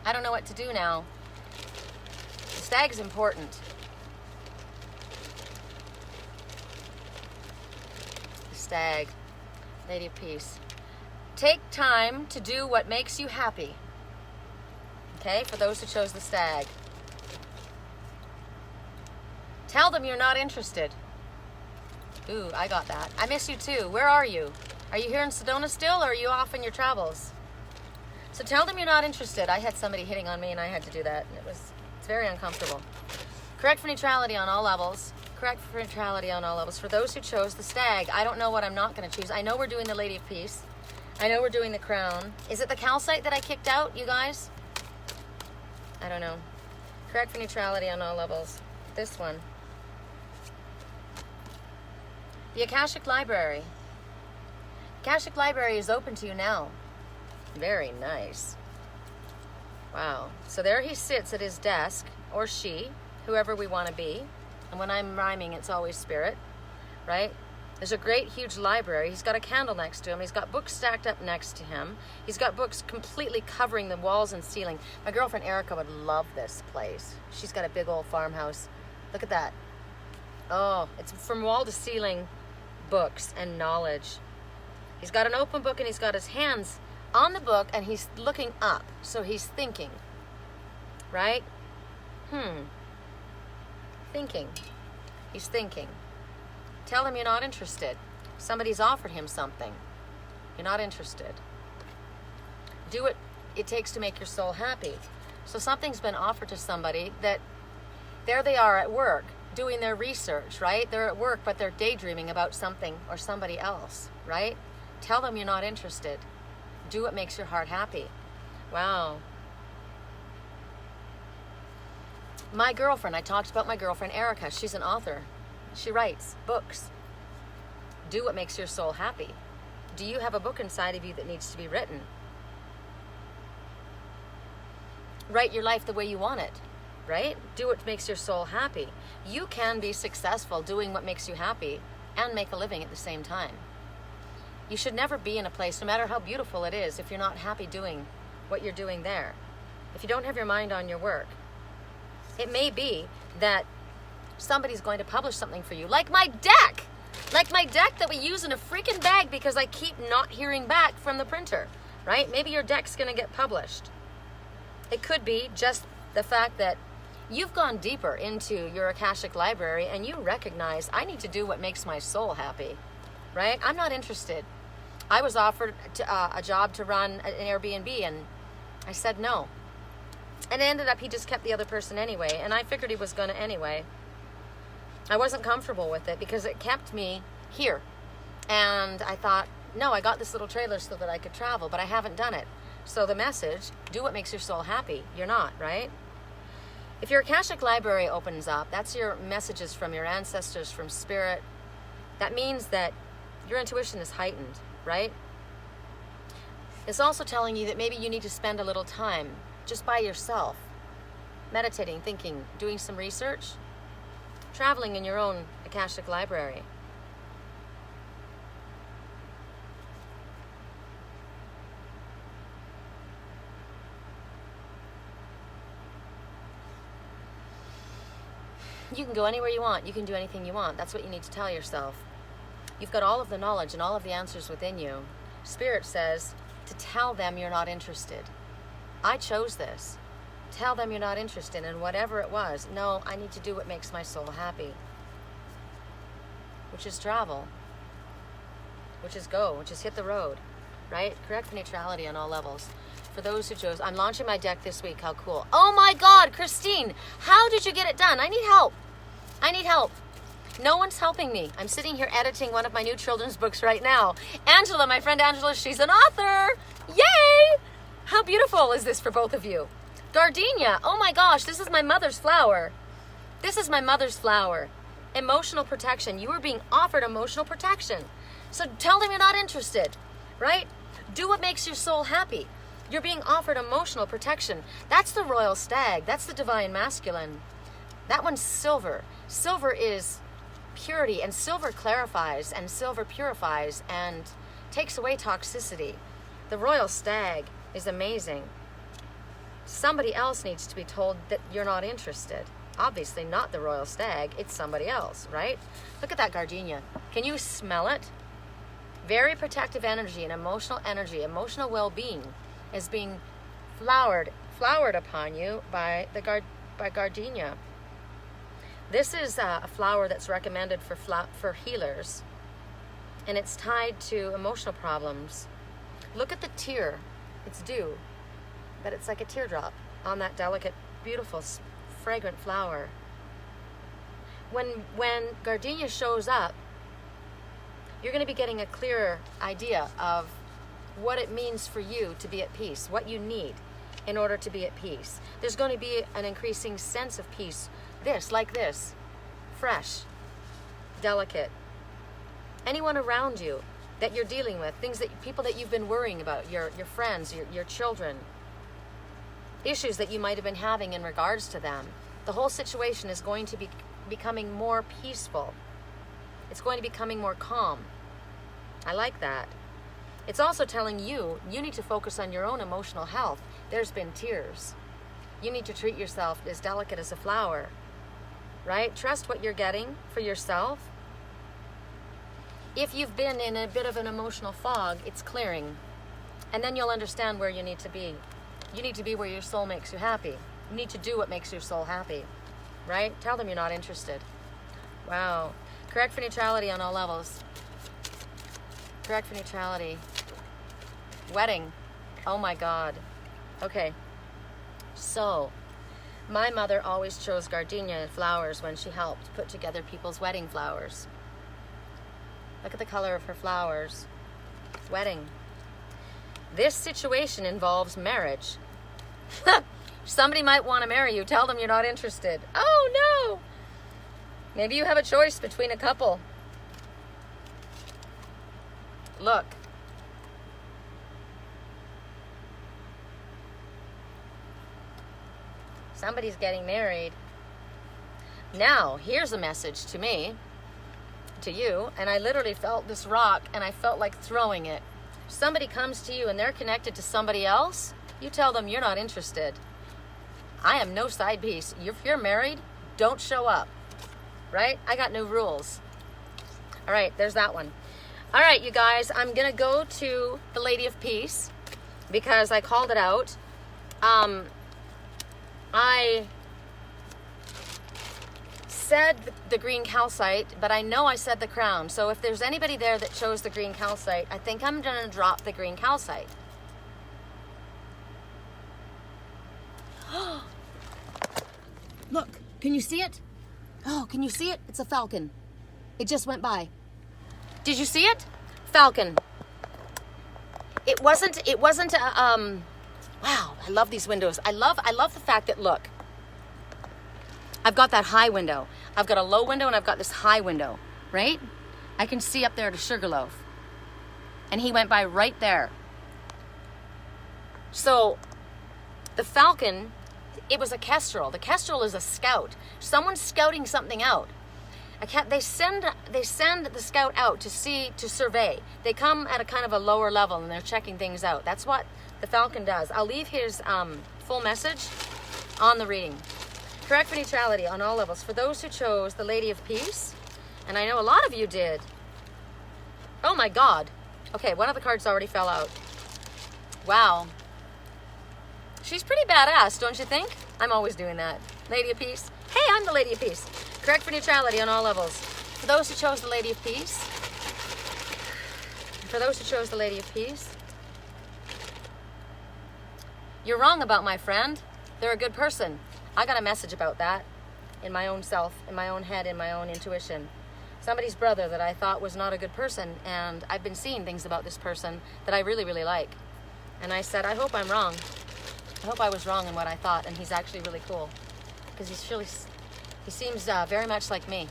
I don't know what to do now. The stag is important. The stag, Lady of Peace. Take time to do what makes you happy. Okay, for those who chose the stag. Tell them you're not interested. Ooh, I got that. I miss you too. Where are you? Are you here in Sedona still, or are you off in your travels? So tell them you're not interested. I had somebody hitting on me and I had to do that. And it's very uncomfortable. Correct for neutrality on all levels. Correct for neutrality on all levels. For those who chose the stag, I don't know what I'm not going to choose. I know we're doing the Lady of Peace. I know we're doing the crown. Is it the calcite that I kicked out, you guys? I don't know. Correct for neutrality on all levels. This one. The Akashic Library. Akashic Library is open to you now. Very nice. Wow. So there he sits at his desk, or she, whoever we want to be. And when I'm rhyming, it's always spirit, right? There's a great, huge library. He's got a candle next to him. He's got books stacked up next to him. He's got books completely covering the walls and ceiling. My girlfriend Erica would love this place. She's got a big old farmhouse. Look at that. Oh, it's from wall to ceiling books and knowledge. He's got an open book and he's got his hands on the book and he's looking up. So he's thinking, right? Thinking. He's thinking. Tell him you're not interested. Somebody's offered him something. You're not interested. Do what it takes to make your soul happy. So something's been offered to somebody that there they are at work doing their research, right? They're at work, but they're daydreaming about something or somebody else, right? Tell them you're not interested. Do what makes your heart happy. Wow. My girlfriend, I talked about my girlfriend Erica. She's an author. She writes books. Do what makes your soul happy. Do you have a book inside of you that needs to be written? write your life the way you want it, right? Do what makes your soul happy. You can be successful doing what makes you happy and make a living at the same time. You should never be in a place, no matter how beautiful it is, if you're not happy doing what you're doing there. If you don't have your mind on your work, it may be that somebody's going to publish something for you, like my deck that we use in a freaking bag because I keep not hearing back from the printer, right? Maybe your deck's going to get published. It could be just the fact that you've gone deeper into your Akashic Library and you recognize, I need to do what makes my soul happy, right? I'm not interested. I was offered a job to run an Airbnb and I said no. And it ended up he just kept the other person anyway, and I figured he was going to anyway. I wasn't comfortable with it because it kept me here. And I thought, no, I got this little trailer so that I could travel, but I haven't done it. So the message, do what makes your soul happy. You're not, right? If your Akashic Library opens up, that's your messages from your ancestors, from spirit. That means that your intuition is heightened, right? It's also telling you that maybe you need to spend a little time just by yourself, meditating, thinking, doing some research, traveling in your own Akashic Library. You can go anywhere you want. You can do anything you want. That's what you need to tell yourself. You've got all of the knowledge and all of the answers within you. Spirit says to tell them you're not interested. I chose this. Tell them you're not interested in whatever it was. No, I need to do what makes my soul happy, which is travel, which is go, which is hit the road, right? Correct for neutrality on all levels. For those who chose, I'm launching my deck this week. How cool. Oh my God, Christine, how did you get it done? I need help. I need help. No one's helping me. I'm sitting here editing one of my new children's books right now. Angela, my friend Angela, she's an author. Yay! How beautiful is this for both of you? Gardenia, oh my gosh, this is my mother's flower. This is my mother's flower. Emotional protection. You are being offered emotional protection. So tell them you're not interested, right? Do what makes your soul happy. You're being offered emotional protection. That's the royal stag. That's the divine masculine. That one's silver. Silver is purity, and silver clarifies, and silver purifies, and takes away toxicity. The royal stag is amazing. Somebody else needs to be told that you're not interested. Obviously not the royal stag, it's somebody else, right? Look at that gardenia. Can you smell it? Very protective energy and emotional well-being is being flowered upon you by gardenia. This is a flower that's recommended for healers, and it's tied to emotional problems. Look at the tear. It's dew, but it's like a teardrop on that delicate, beautiful, fragrant flower. When gardenia shows up, you're going to be getting a clearer idea of what it means for you to be at peace, what you need in order to be at peace. There's going to be an increasing sense of peace. Like this, fresh, delicate. Anyone around you that you're dealing with, people that you've been worrying about, your friends, your children, issues that you might have been having in regards to them, the whole situation is going to be becoming more peaceful. It's going to be becoming more calm. I like that. It's also telling you need to focus on your own emotional health. There's been tears. You need to treat yourself as delicate as a flower, right? Trust what you're getting for yourself. If you've been in a bit of an emotional fog, it's clearing. And then you'll understand where you need to be. You need to be where your soul makes you happy. You need to do what makes your soul happy, right? Tell them you're not interested. Wow. Correct for neutrality on all levels. Correct for neutrality. Wedding. Oh my God. Okay. So, my mother always chose gardenia flowers when she helped put together people's wedding flowers. Look at the color of her flowers. Wedding. This situation involves marriage. Somebody might want to marry you. Tell them you're not interested. Oh no! Maybe you have a choice between a couple. Look. Somebody's getting married. Now, here's a message to me, to you, and I literally felt this rock and I felt like throwing it. Somebody comes to you and they're connected to somebody else, you tell them you're not interested. I am no side piece. If you're married, don't show up, right? I got no rules. All right, there's that one. All right, you guys, I'm going to go to the Lady of Peace because I called it out. I said the green calcite, but I know I said the crown. So if there's anybody there that chose the green calcite, I think I'm going to drop the green calcite. Look, can you see it? Oh, can you see it? It's a falcon. It just went by. Did you see it? Falcon. It wasn't wow, I love these windows. I love the fact that, look, I've got that high window. I've got a low window and I've got this high window, right? I can see up there to Sugarloaf. And he went by right there. So the falcon, it was a kestrel. The kestrel is a scout. Someone's scouting something out. They send the scout out to survey. They come at a kind of a lower level and they're checking things out. That's what the falcon does. I'll leave his full message on the reading. Correct for neutrality on all levels. For those who chose the Lady of Peace, and I know a lot of you did. Oh my God. Okay, one of the cards already fell out. Wow. She's pretty badass, don't you think? I'm always doing that. Lady of Peace. Hey, I'm the Lady of Peace. Correct for neutrality on all levels. For those who chose the Lady of Peace. For those who chose the Lady of Peace. You're wrong about my friend. They're a good person. I got a message about that in my own self, in my own head, in my own intuition. Somebody's brother that I thought was not a good person, and I've been seeing things about this person that I really, really like. And I said, I hope I'm wrong. I hope I was wrong in what I thought, and he's actually really cool. Because he seems very much like me.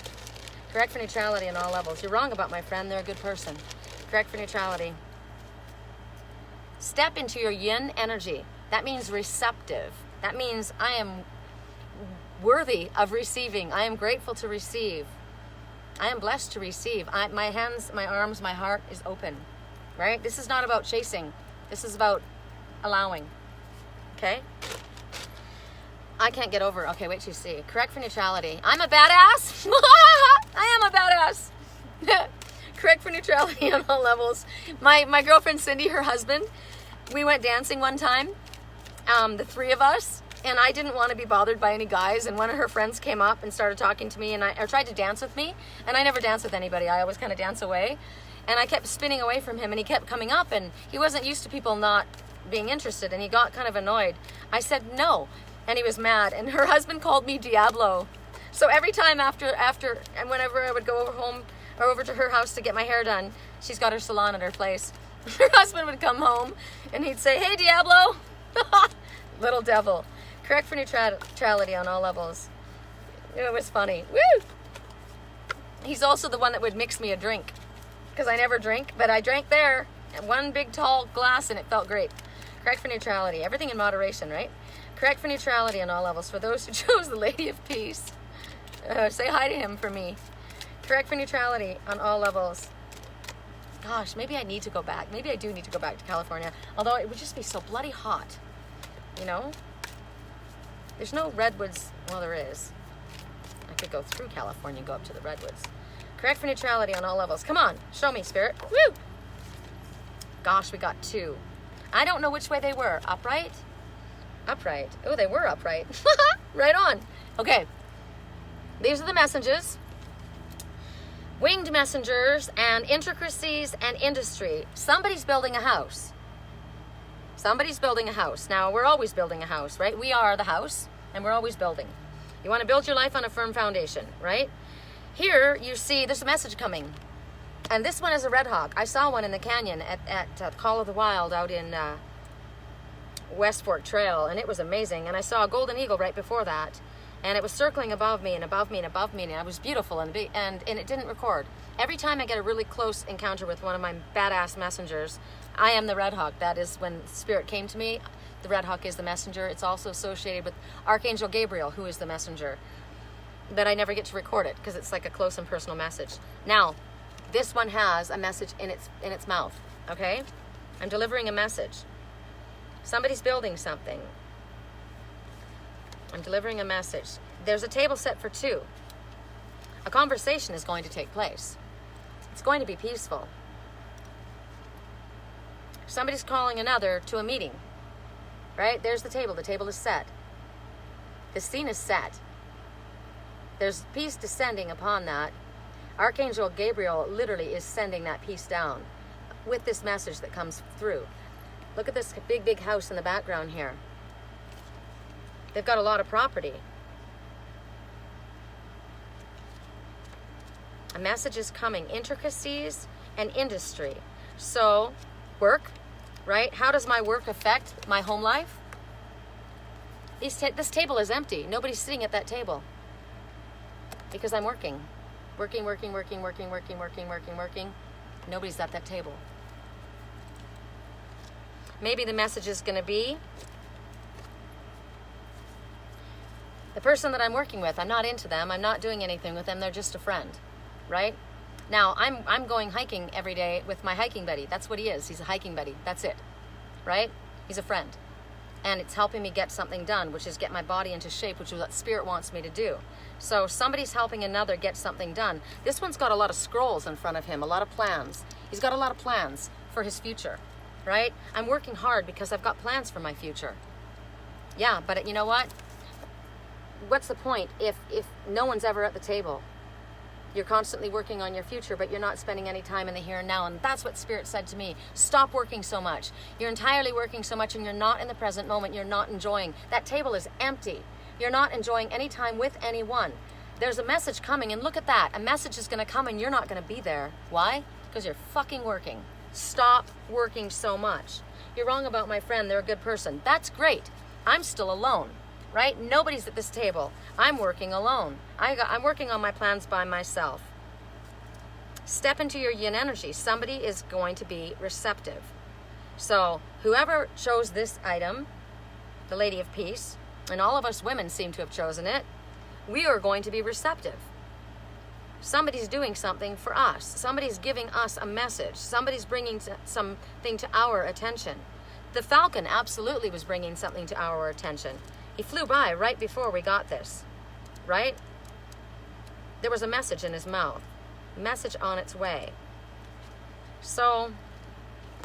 Correct for neutrality on all levels. You're wrong about my friend, they're a good person. Correct for neutrality. Step into your yin energy. That means receptive. That means I am worthy of receiving. I am grateful to receive. I am blessed to receive. My hands, my arms, my heart is open, right? This is not about chasing. This is about allowing, okay? I can't get over. Okay, wait till you see. Correct for neutrality. I'm a badass. I am a badass. Correct for neutrality on all levels. My girlfriend Cindy, her husband, we went dancing one time, the three of us, and I didn't want to be bothered by any guys, and one of her friends came up and started talking to me, and or tried to dance with me, and I never dance with anybody. I always kind of dance away, and I kept spinning away from him, and he kept coming up, and he wasn't used to people not being interested, and he got kind of annoyed. I said no, and he was mad, and her husband called me Diablo. So every time after, and whenever I would go over home or over to her house to get my hair done, she's got her salon at her place. Her husband would come home, and he'd say, "Hey, Diablo." Little devil. Correct for neutrality on all levels. It was funny. Woo! He's also the one that would mix me a drink, because I never drink, but I drank there. One big tall glass, and it felt great. Correct for neutrality. Everything in moderation, right? Correct for neutrality on all levels. For those who chose the Lady of Peace, say hi to him for me. Correct for neutrality on all levels. Gosh, maybe I need to go back. Maybe I do need to go back to California. Although it would just be so bloody hot, you know? There's no Redwoods. Well, there is. I could go through California and go up to the Redwoods. Correct for neutrality on all levels. Come on, show me, Spirit. Woo! Gosh, we got two. I don't know which way they were. Upright? Upright. Oh, they were upright. Right on. Okay. These are the messages. Winged messengers and intricacies and industry. Somebody's building a house. Somebody's building a house. Now, we're always building a house, right? We are the house, and we're always building. You want to build your life on a firm foundation, right? Here, you see, there's a message coming. And this one is a red hawk. I saw one in the canyon at Call of the Wild out in West Fork Trail, and it was amazing. And I saw a golden eagle right before that. And it was circling above me and above me and above me, and it was beautiful, and it didn't record. Every time I get a really close encounter with one of my badass messengers, I am the Red Hawk. That is when Spirit came to me. The Red Hawk is the messenger. It's also associated with Archangel Gabriel, who is the messenger. But I never get to record it because it's like a close and personal message. Now, this one has a message in its mouth, okay? I'm delivering a message. Somebody's building something. I'm delivering a message. There's a table set for two. A conversation is going to take place. It's going to be peaceful. Somebody's calling another to a meeting, right? There's the table. The table is set. The scene is set. There's peace descending upon that. Archangel Gabriel literally is sending that peace down with this message that comes through. Look at this big, big house in the background here. They've got a lot of property. A message is coming. Intricacies and industry. So, work, right? How does my work affect my home life? This table is empty. Nobody's sitting at that table. Because I'm working. Working. Nobody's at that table. Maybe the message is going to be, the person that I'm working with, I'm not into them. I'm not doing anything with them. They're just a friend, right? Now, I'm going hiking every day with my hiking buddy. That's what he is. He's a hiking buddy. That's it, right? He's a friend. And it's helping me get something done, which is get my body into shape, which is what Spirit wants me to do. So somebody's helping another get something done. This one's got a lot of scrolls in front of him, a lot of plans. He's got a lot of plans for his future, right? I'm working hard because I've got plans for my future. Yeah, but you know what? What's the point if no one's ever at the table? You're constantly working on your future, but you're not spending any time in the here and now. And that's what Spirit said to me. Stop working so much. You're entirely working so much and you're not in the present moment. You're not enjoying. That table is empty. You're not enjoying any time with anyone. There's a message coming, and look at that. A message is going to come and you're not going to be there. Why? Because you're fucking working. Stop working so much. You're wrong about my friend. They're a good person. That's great. I'm still alone. Right? Nobody's at this table. I'm working alone. I'm working on my plans by myself. Step into your yin energy. Somebody is going to be receptive. So whoever chose this item, the Lady of Peace, and all of us women seem to have chosen it, we are going to be receptive. Somebody's doing something for us. Somebody's giving us a message. Somebody's bringing something to our attention. The Falcon absolutely was bringing something to our attention. He flew by right before we got this, right? There was a message in his mouth, message on its way. So,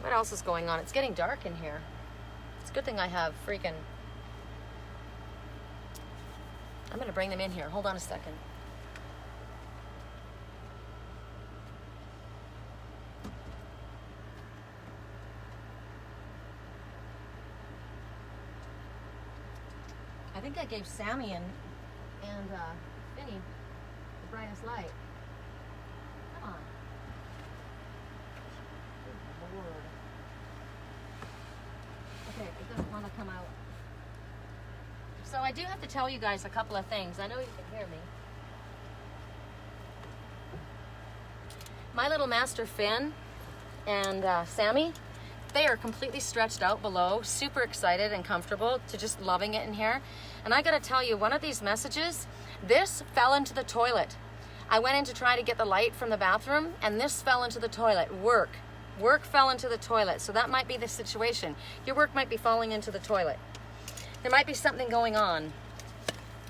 what else is going on? It's getting dark in here. It's a good thing I have freaking... I'm going to bring them in here. Hold on a second. I think I gave Sammy and Vinny the brightest light. Come on. Good Lord. Okay, it doesn't want to come out. So I do have to tell you guys a couple of things. I know you can hear me. My little master Finn and Sammy, they are completely stretched out below, super excited and comfortable to just loving it in here. And I gotta tell you, one of these messages, this fell into the toilet. I went in to try to get the light from the bathroom, and this fell into the toilet. Work fell into the toilet. So that might be the situation. Your work might be falling into the toilet. There might be something going on.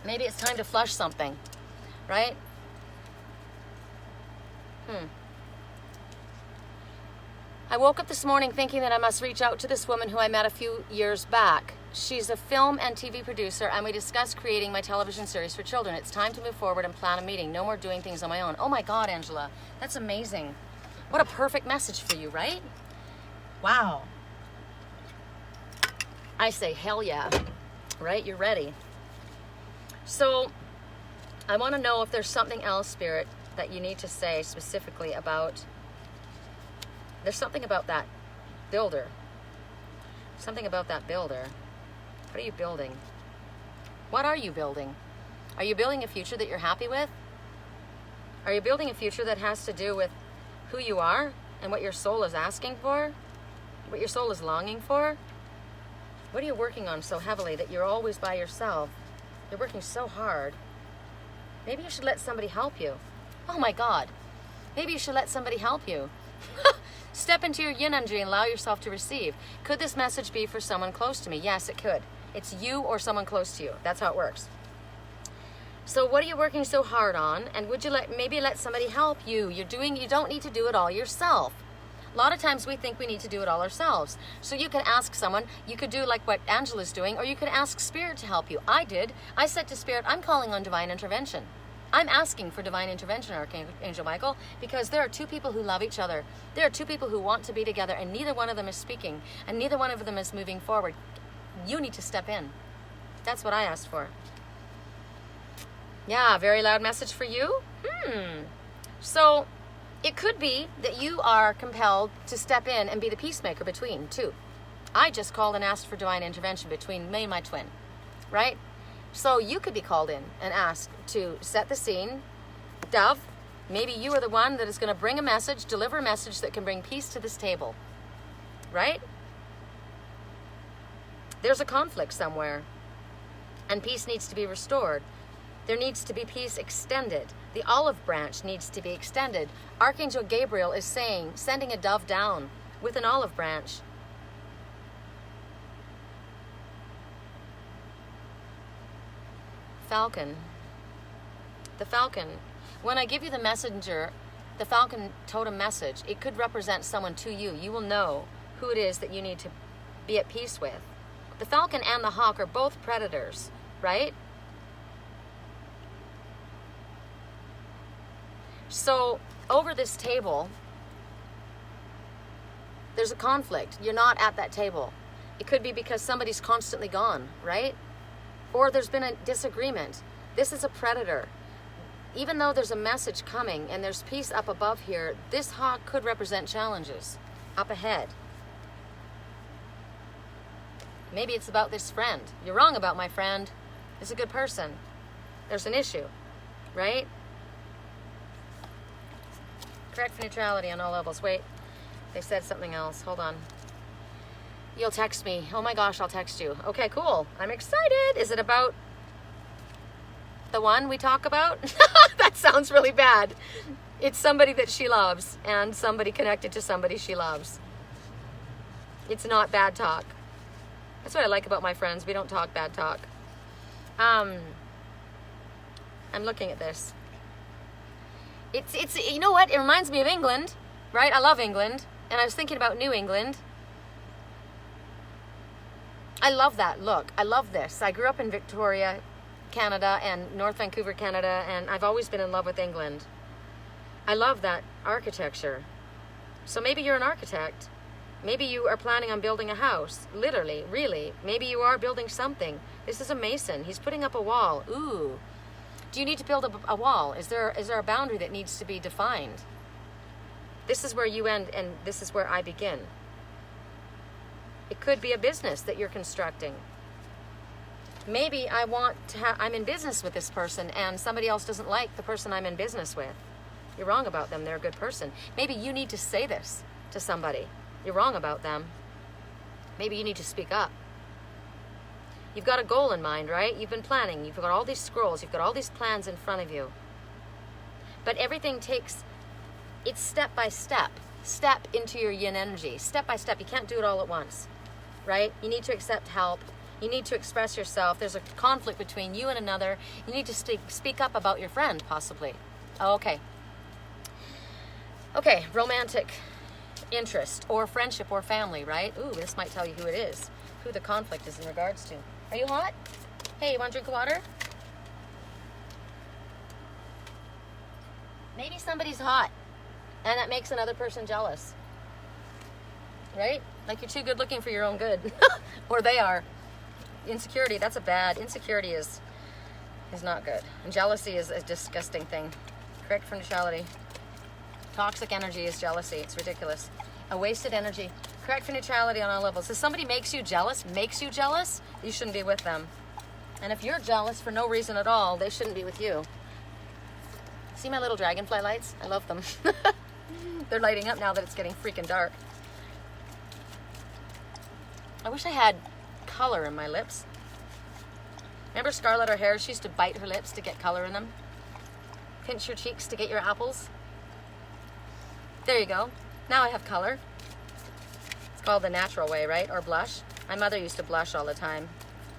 Maybe it's time to flush something, right? I woke up this morning thinking that I must reach out to this woman who I met a few years back. She's a film and TV producer, and we discussed creating my television series for children. It's time to move forward and plan a meeting. No more doing things on my own. Oh my God, Angela, that's amazing. What a perfect message for you, right? Wow. I say, hell yeah, right? You're ready. So I want to know if there's something else, Spirit, that you need to say specifically about... There's something about that builder. Something about that builder. What are you building? What are you building? Are you building a future that you're happy with? Are you building a future that has to do with who you are and what your soul is asking for? What your soul is longing for? What are you working on so heavily that you're always by yourself? You're working so hard. Maybe you should let somebody help you. Oh my God. Maybe you should let somebody help you. Step into your yin energy and allow yourself to receive. Could this message be for someone close to me? Yes, it could. It's you or someone close to you. That's how it works. So what are you working so hard on? And would you maybe let somebody help you? You don't need to do it all yourself. A lot of times we think we need to do it all ourselves. So you could ask someone, you could do like what Angela's doing, or you could ask Spirit to help you. I did. I said to Spirit, I'm calling on divine intervention. I'm asking for divine intervention, Archangel Michael, because there are two people who love each other. There are two people who want to be together, and neither one of them is speaking, and neither one of them is moving forward. You need to step in. That's what I asked for. Yeah, very loud message for you. So it could be that you are compelled to step in and be the peacemaker between two. I just called and asked for divine intervention between me and my twin, right? So you could be called in and asked to set the scene. Dove, maybe you are the one that is going to bring a message, deliver a message that can bring peace to this table, right? There's a conflict somewhere, and peace needs to be restored. There needs to be peace extended. The olive branch needs to be extended. Archangel Gabriel is sending a dove down with an olive branch. Falcon. The falcon. When I give you the messenger, the falcon totem message, it could represent someone to you. You will know who it is that you need to be at peace with. The falcon and the hawk are both predators, right? So over this table, there's a conflict. You're not at that table. It could be because somebody's constantly gone, right? Or there's been a disagreement. This is a predator. Even though there's a message coming and there's peace up above here, this hawk could represent challenges up ahead. Maybe it's about this friend. You're wrong about my friend. He's a good person. There's an issue, right? Correct for neutrality on all levels. Wait, they said something else. Hold on. You'll text me. Oh my gosh, I'll text you. Okay, cool. I'm excited. Is it about the one we talk about? That sounds really bad. It's somebody that she loves and somebody connected to somebody she loves. It's not bad talk. That's what I like about my friends. We don't talk bad talk. I'm looking at this. It's you know what? It reminds me of England, right? I love England, and I was thinking about New England. I love that look. I love this. I grew up in Victoria, Canada, and North Vancouver, Canada, and I've always been in love with England. I love that architecture. So maybe you're an architect. Maybe you are planning on building a house. Literally, really. Maybe you are building something. This is a mason. He's putting up a wall. Ooh. Do you need to build a wall? Is there a boundary that needs to be defined? This is where you end and this is where I begin. It could be a business that you're constructing. Maybe I'm in business with this person and somebody else doesn't like the person I'm in business with. You're wrong about them. They're a good person. Maybe you need to say this to somebody. You're wrong about them. Maybe you need to speak up. You've got a goal in mind, right? You've been planning. You've got all these scrolls. You've got all these plans in front of you. But everything it's step by step. Step into your yin energy. Step by step. You can't do it all at once, right? You need to accept help. You need to express yourself. There's a conflict between you and another. You need to speak up about your friend, possibly. Oh, okay. Okay, romantic interest or friendship or family, right? Ooh, this might tell you who it is, who the conflict is in regards to. Are you hot? Hey, you want a drink of water? Maybe somebody's hot and that makes another person jealous, right? Like you're too good looking for your own good. Or they are. Insecurity, insecurity is not good. And jealousy is a disgusting thing. Correct for neutrality. Toxic energy is jealousy. It's ridiculous. A wasted energy. Correct for neutrality on all levels. If somebody makes you jealous, you shouldn't be with them. And if you're jealous for no reason at all, they shouldn't be with you. See my little dragonfly lights? I love them. They're lighting up now that it's getting freaking dark. I wish I had color in my lips. Remember Scarlett O'Hara? She used to bite her lips to get color in them. Pinch your cheeks to get your apples. There you go. Now I have color. It's called the natural way, right? Or blush. My mother used to blush all the time.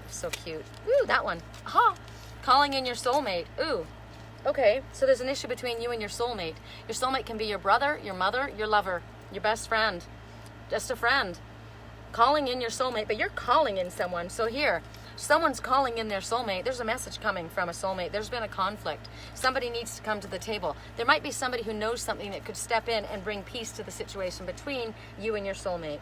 So cute. Ooh, that one. Aha! Calling in your soulmate. Ooh. Okay, so there's an issue between you and your soulmate. Your soulmate can be your brother, your mother, your lover, your best friend. Just a friend. Calling in your soulmate, but you're calling in someone. So here, someone's calling in their soulmate. There's a message coming from a soulmate. There's been a conflict. Somebody needs to come to the table. There might be somebody who knows something that could step in and bring peace to the situation between you and your soulmate.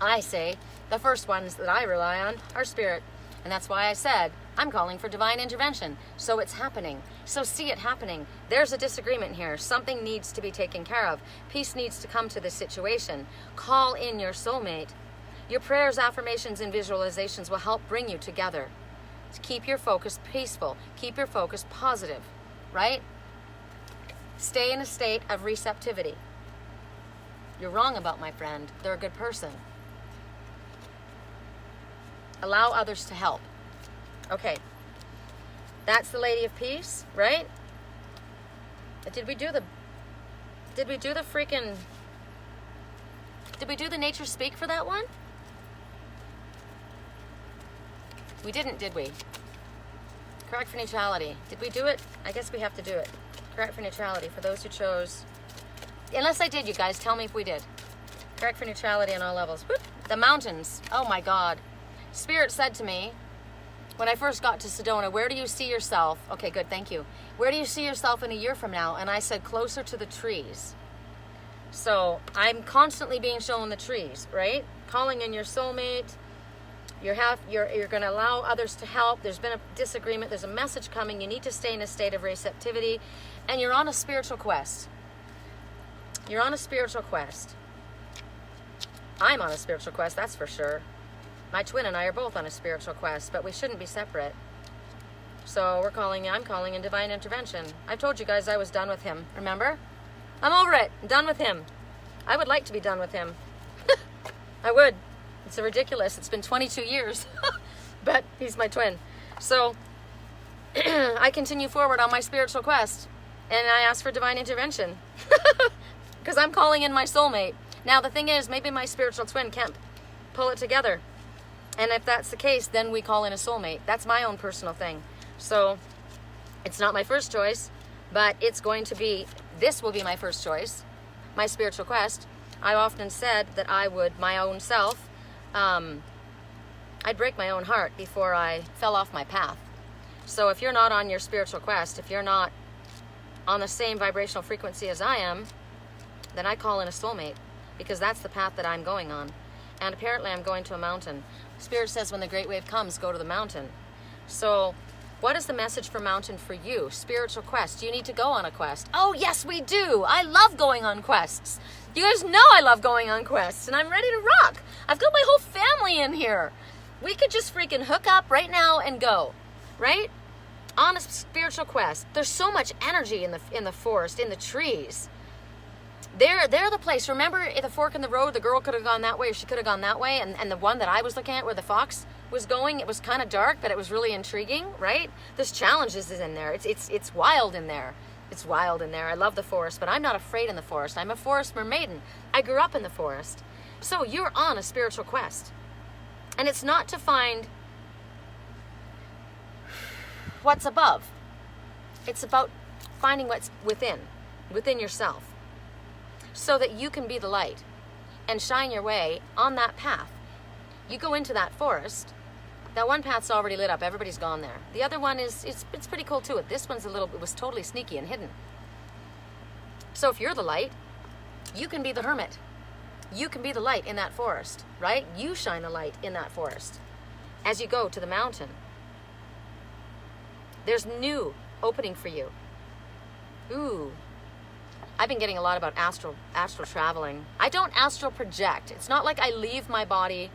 I say the first ones that I rely on are spirit. And that's why I said I'm calling for divine intervention. So it's happening. So see it happening. There's a disagreement here. Something needs to be taken care of. Peace needs to come to this situation. Call in your soulmate. Your prayers, affirmations, and visualizations will help bring you together. Keep your focus peaceful. Keep your focus positive, right? Stay in a state of receptivity. You're wrong about my friend. They're a good person. Allow others to help. Okay. That's the Lady of Peace, right? Did we do the Nature Speak for that one? We didn't, did we? Correct for neutrality. Did we do it? I guess we have to do it. Correct for neutrality for those who chose. Unless I did, you guys, tell me if we did. Correct for neutrality on all levels. Whoop. The mountains. Oh my God. Spirit said to me, when I first got to Sedona, where do you see yourself? Okay, good, thank you. Where do you see yourself in a year from now? And I said, closer to the trees. So I'm constantly being shown the trees, right? Calling in your soulmate. You're going to allow others to help. There's been a disagreement. There's a message coming. You need to stay in a state of receptivity. And you're on a spiritual quest. You're on a spiritual quest. I'm on a spiritual quest, that's for sure. My twin and I are both on a spiritual quest, but we shouldn't be separate. So I'm calling in divine intervention. I've told you guys I was done with him, remember? I'm over it. I'm done with him. I would like to be done with him. I would. It's ridiculous. It's been 22 years, but he's my twin. So I continue forward on my spiritual quest, and I ask for divine intervention because I'm calling in my soulmate. Now, the thing is, maybe my spiritual twin can't pull it together. And if that's the case, then we call in a soulmate. That's my own personal thing. So it's not my first choice, but this will be my first choice, my spiritual quest. I often said that I would, my own self, I'd break my own heart before I fell off my path. So if you're not on your spiritual quest, if you're not on the same vibrational frequency as I am, then I call in a soulmate, because that's the path that I'm going on. And apparently I'm going to a mountain. Spirit says when the great wave comes, go to the mountain. So what is the message for mountain for you? Spiritual quest. Do you need to go on a quest? Oh, yes, we do. I love going on quests. You guys know I love going on quests, and I'm ready to rock. I've got my whole family in here. We could just freaking hook up right now and go, right? On a spiritual quest. There's so much energy in the forest, in the trees. They're the place. Remember at the fork in the road, the girl could have gone that way or she could have gone that way, and the one that I was looking at where the fox was going, it was kind of dark, but it was really intriguing, right? There's challenges in there. It's wild in there. It's wild in there. I love the forest, but I'm not afraid in the forest. I'm a forest mermaiden. I grew up in the forest. So you're on a spiritual quest. And it's not to find what's above. It's about finding what's within yourself, so that you can be the light and shine your way on that path. You go into that forest, that one path's already lit up, everybody's gone there. The other one it's pretty cool too. This one's it was totally sneaky and hidden. So if you're the light, you can be the hermit. You can be the light in that forest, right? You shine the light in that forest as you go to the mountain. There's new opening for you. Ooh. I've been getting a lot about astral traveling. I don't astral project. It's not like I leave my body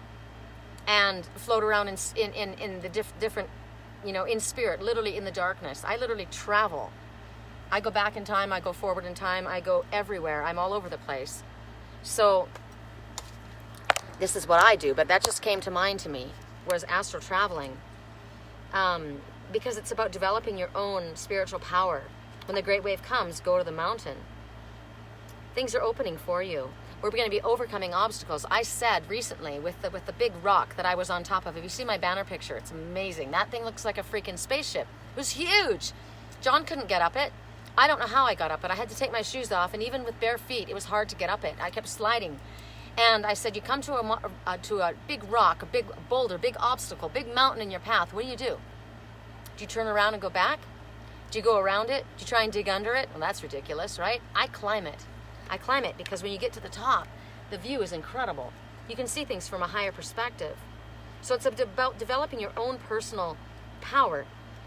and float around in the different you know, in spirit, literally in the darkness. I literally travel. I go back in time, I go forward in time, I go everywhere. I'm all over the place. So this is what I do, but that just came to mind to me, was astral traveling. Because it's about developing your own spiritual power. When the great wave comes, go to the mountain. Things are opening for you. We're going to be overcoming obstacles. I said recently with the big rock that I was on top of. If you see my banner picture, it's amazing. That thing looks like a freaking spaceship. It was huge. John couldn't get up it. I don't know how I got up it. I had to take my shoes off, and even with bare feet, it was hard to get up it. I kept sliding. And I said, you come to a big rock, a big boulder, big obstacle, big mountain in your path. What do? Do you turn around and go back? Do you go around it? Do you try and dig under it? Well, that's ridiculous, right? I climb it. I climb it because when you get to the top, the view is incredible. You can see things from a higher perspective. So it's about developing your own personal power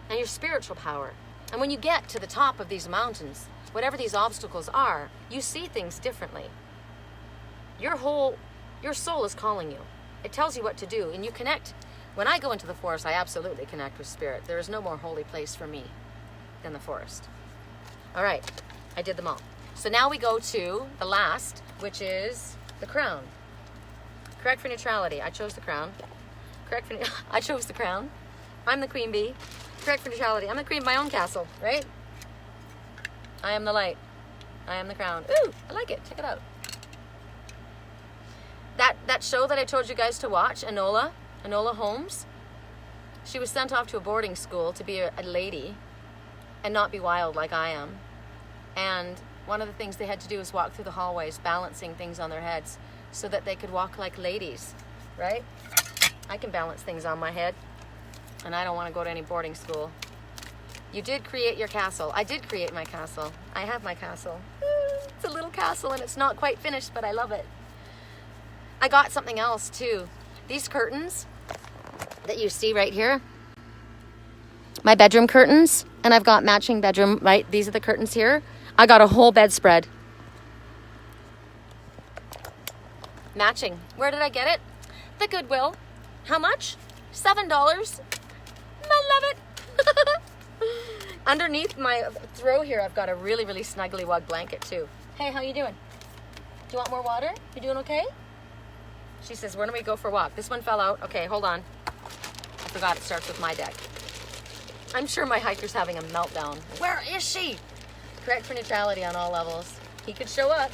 and your spiritual power. And when you get to the top of these mountains, whatever these obstacles are, you see things differently. Your soul is calling you. It tells you what to do, and you connect. When I go into the forest, I absolutely connect with spirit. There is no more holy place for me than the forest. All right, I did them all. So now we go to the last, which is the crown. Correct for neutrality. I chose the crown. I chose the crown. I'm the queen bee. Correct for neutrality. I'm the queen of my own castle, right? I am the light. I am the crown. Ooh, I like it. Check it out. That show that I told you guys to watch, Enola Holmes, she was sent off to a boarding school to be a lady and not be wild like I am. And one of the things they had to do was walk through the hallways, balancing things on their heads so that they could walk like ladies, right? I can balance things on my head, and I don't want to go to any boarding school. You did create your castle. I did create my castle. I have my castle. It's a little castle, and it's not quite finished, but I love it. I got something else, too. These curtains that you see right here, my bedroom curtains, and I've got matching bedroom, right? These are the curtains here. I got a whole bedspread. Matching. Where did I get it? The Goodwill. How much? $7. I love it. Underneath my throw here, I've got a really, really snuggly wug blanket too. Hey, how you doing? Do you want more water? You doing okay? She says, where do we go for a walk? This one fell out. Okay, hold on. I forgot it starts with my deck. I'm sure my hiker's having a meltdown. Where is she? Correct for neutrality on all levels. He could show up.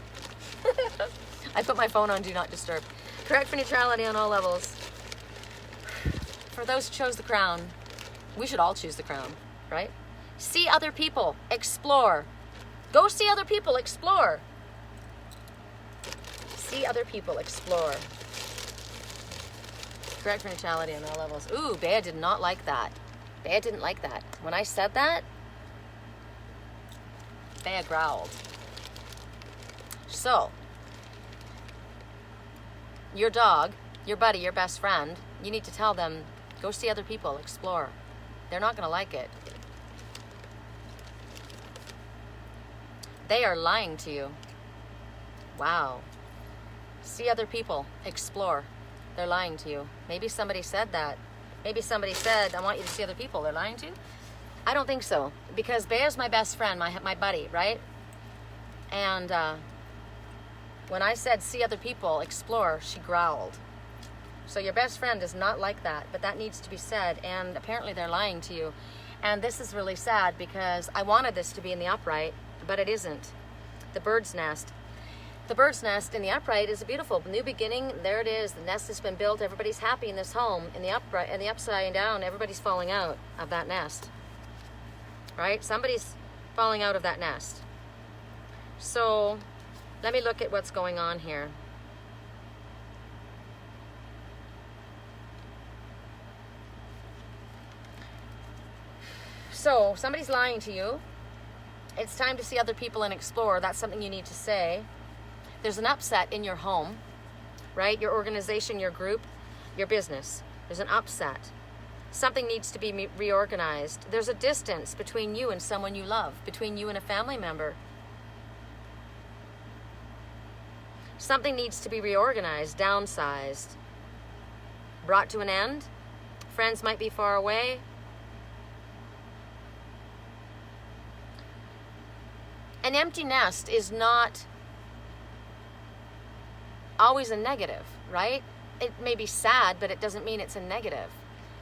I put my phone on Do Not Disturb. Correct for neutrality on all levels. For those who chose the crown, we should all choose the crown, right? See other people. Explore. Go see other people. Explore. See other people. Explore. Correct for neutrality on all levels. Ooh, Bea did not like that. Bea didn't like that. When I said that, Bea growled. So, your dog, your buddy, your best friend, you need to tell them, go see other people, explore. They're not going to like it. They are lying to you. Wow. See other people, explore. They're lying to you. Maybe somebody said that. Maybe somebody said, I want you to see other people. They're lying to you? I don't think so. Because Bea's my best friend, my buddy, right? And when I said see other people, explore, she growled. So your best friend is not like that, but that needs to be said. And apparently they're lying to you. And this is really sad because I wanted this to be in the upright, but it isn't. The bird's nest. The bird's nest in the upright is a beautiful new beginning. There it is. The nest has been built. Everybody's happy in this home. In the upright, in the upside down, everybody's falling out of that nest. Right? Somebody's falling out of that nest. So let me look at what's going on here. So somebody's lying to you. It's time to see other people and explore. That's something you need to say. There's an upset in your home, right? Your organization, your group, your business. There's an upset. Something needs to be reorganized. There's a distance between you and someone you love, between you and a family member. Something needs to be reorganized, downsized, brought to an end. Friends might be far away. An empty nest is not always a negative, right? It may be sad, but it doesn't mean it's a negative.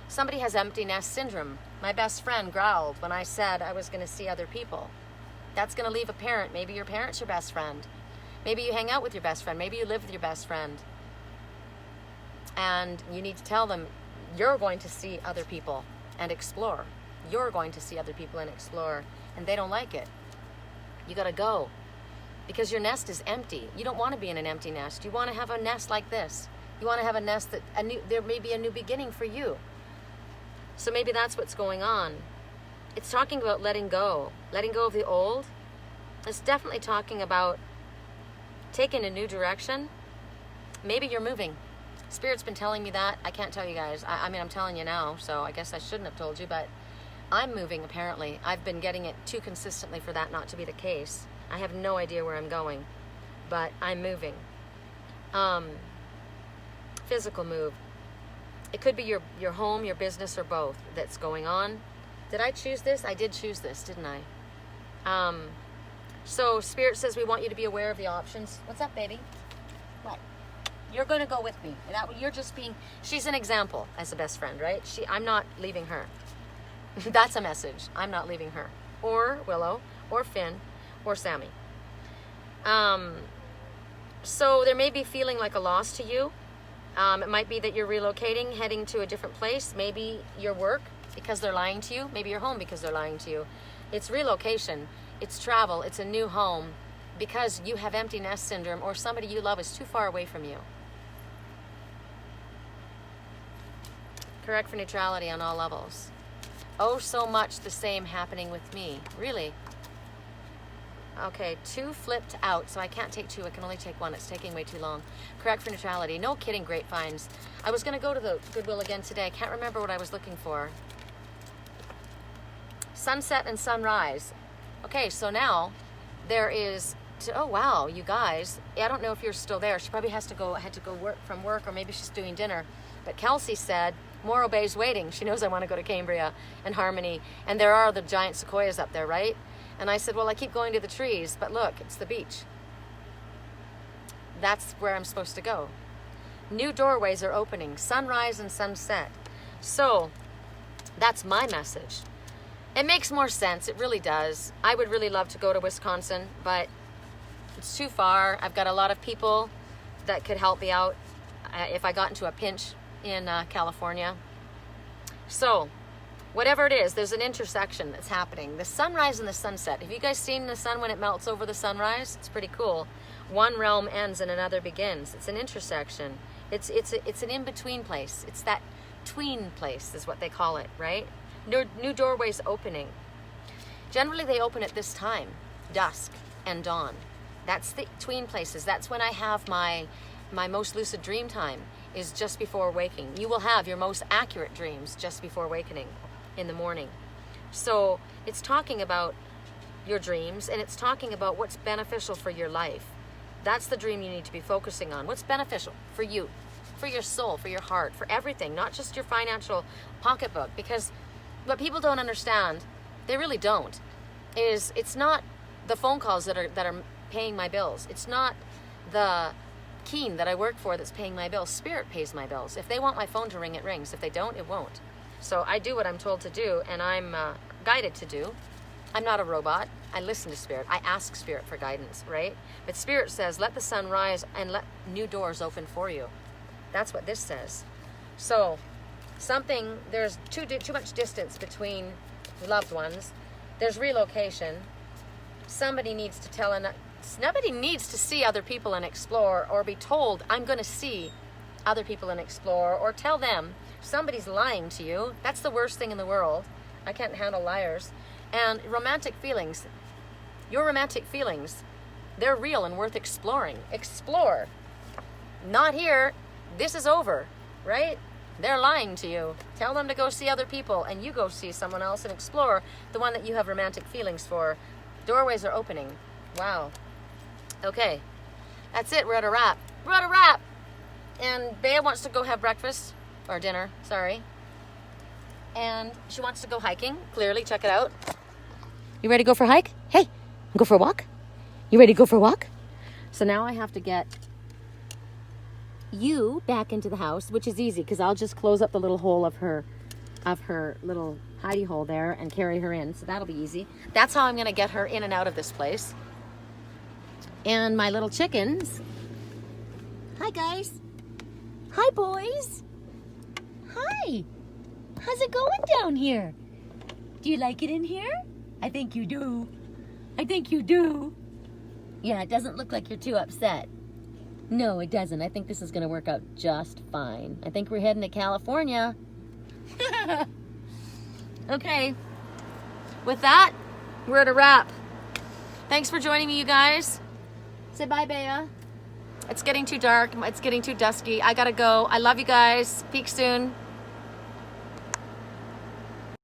Somebody has empty nest syndrome. My best friend growled when I said I was going to see other people. That's going to leave a parent. Maybe your parent's your best friend. Maybe you hang out with your best friend. Maybe you live with your best friend. And you need to tell them you're going to see other people and explore. You're going to see other people and explore. And they don't like it. You got to go. Because your nest is empty. You don't want to be in an empty nest. You want to have a nest like this. You want to have a nest that there may be a new beginning for you. So maybe that's what's going on. It's talking about letting go of the old. It's definitely talking about taking a new direction. Maybe you're moving. Spirit's been telling me that. I can't tell you guys. I mean, I'm telling you now, so I guess I shouldn't have told you, but I'm moving apparently. I've been getting it too consistently for that not to be the case. I have no idea where I'm going, but I'm moving. Physical move. It could be your home, your business, or both that's going on. Did I choose this? I did choose this, didn't I? So Spirit says we want you to be aware of the options. What's up, baby? What? You're going to go with me. You're just being... She's an example as a best friend, right? I'm not leaving her. That's a message. I'm not leaving her. Or Willow, or Finn, or Sammy. So there may be feeling like a loss to you. It might be that you're relocating, heading to a different place. Maybe your work, because they're lying to you. Maybe your home, because they're lying to you. It's relocation. It's travel. It's a new home. Because you have empty nest syndrome, or somebody you love is too far away from you. Correct for neutrality on all levels. Oh, so much the same happening with me. Really? Okay, 2 flipped out, so I can't take 2. I can only take 1. It's taking way too long. Correct for neutrality. No kidding, grapevines. I was going to go to the Goodwill again today. I can't remember what I was looking for. Sunset and sunrise. Okay, so now there is... Oh, wow, you guys. I don't know if you're still there. She probably had to go work from work, or maybe she's doing dinner. But Kelsey said, Morro Bay's waiting. She knows I want to go to Cambria and Harmony. And there are the giant sequoias up there, right? And I said, well, I keep going to the trees, but look, it's the beach. That's where I'm supposed to go. New doorways are opening, sunrise and sunset. So that's my message. It makes more sense. It really does. I would really love to go to Wisconsin, but it's too far. I've got a lot of people that could help me out if I got into a pinch in California. So whatever it is, there's an intersection that's happening. The sunrise and the sunset. Have you guys seen the sun when it melts over the sunrise? It's pretty cool. One realm ends and another begins. It's an intersection. It's an in-between place. It's that tween place is what they call it, right? New doorways opening. Generally, they open at this time, dusk and dawn. That's the tween places. That's when I have my most lucid dream time, is just before waking. You will have your most accurate dreams just before awakening in the morning. So it's talking about your dreams, and it's talking about what's beneficial for your life. That's the dream you need to be focusing on. What's beneficial for you, for your soul, for your heart, for everything, not just your financial pocketbook. Because what people don't understand, they really don't, is it's not the phone calls that are paying my bills. It's not the Keen that I work for that's paying my bills. Spirit pays my bills. If they want my phone to ring, it rings. If they don't, it won't. So I do what I'm told to do, and I'm guided to do. I'm not a robot. I listen to Spirit. I ask Spirit for guidance, right? But Spirit says, let the sun rise and let new doors open for you. That's what this says. So there's too much distance between loved ones. There's relocation. Somebody needs to see other people and explore, or be told, I'm going to see other people and explore, or tell them somebody's lying to you. That's the worst thing in the world. I can't handle liars. And romantic feelings. Your romantic feelings, they're real and worth exploring. Explore. Not here. This is over, right? They're lying to you. Tell them to go see other people, and you go see someone else and explore the one that you have romantic feelings for. Doorways are opening. Wow. Okay. That's it. We're at a wrap. And Bea wants to go have breakfast, or dinner, sorry. And she wants to go hiking, clearly. Check it out. You ready to go for a hike? Hey, go for a walk? You ready to go for a walk? So now I have to get you back into the house, which is easy because I'll just close up the little hole of her little hidey hole there and carry her in. So that'll be easy. That's how I'm going to get her in and out of this place. And my little chickens. Hi, guys. Hi, boys. Hi. How's it going down here? Do you like it in here? I think you do. I think you do. Yeah, it doesn't look like you're too upset. No, it doesn't. I think this is going to work out just fine. I think we're heading to California. Okay. With that, we're at a wrap. Thanks for joining me, you guys. Say bye, Bea. It's getting too dark. It's getting too dusky. I gotta go. I love you guys. Peak soon.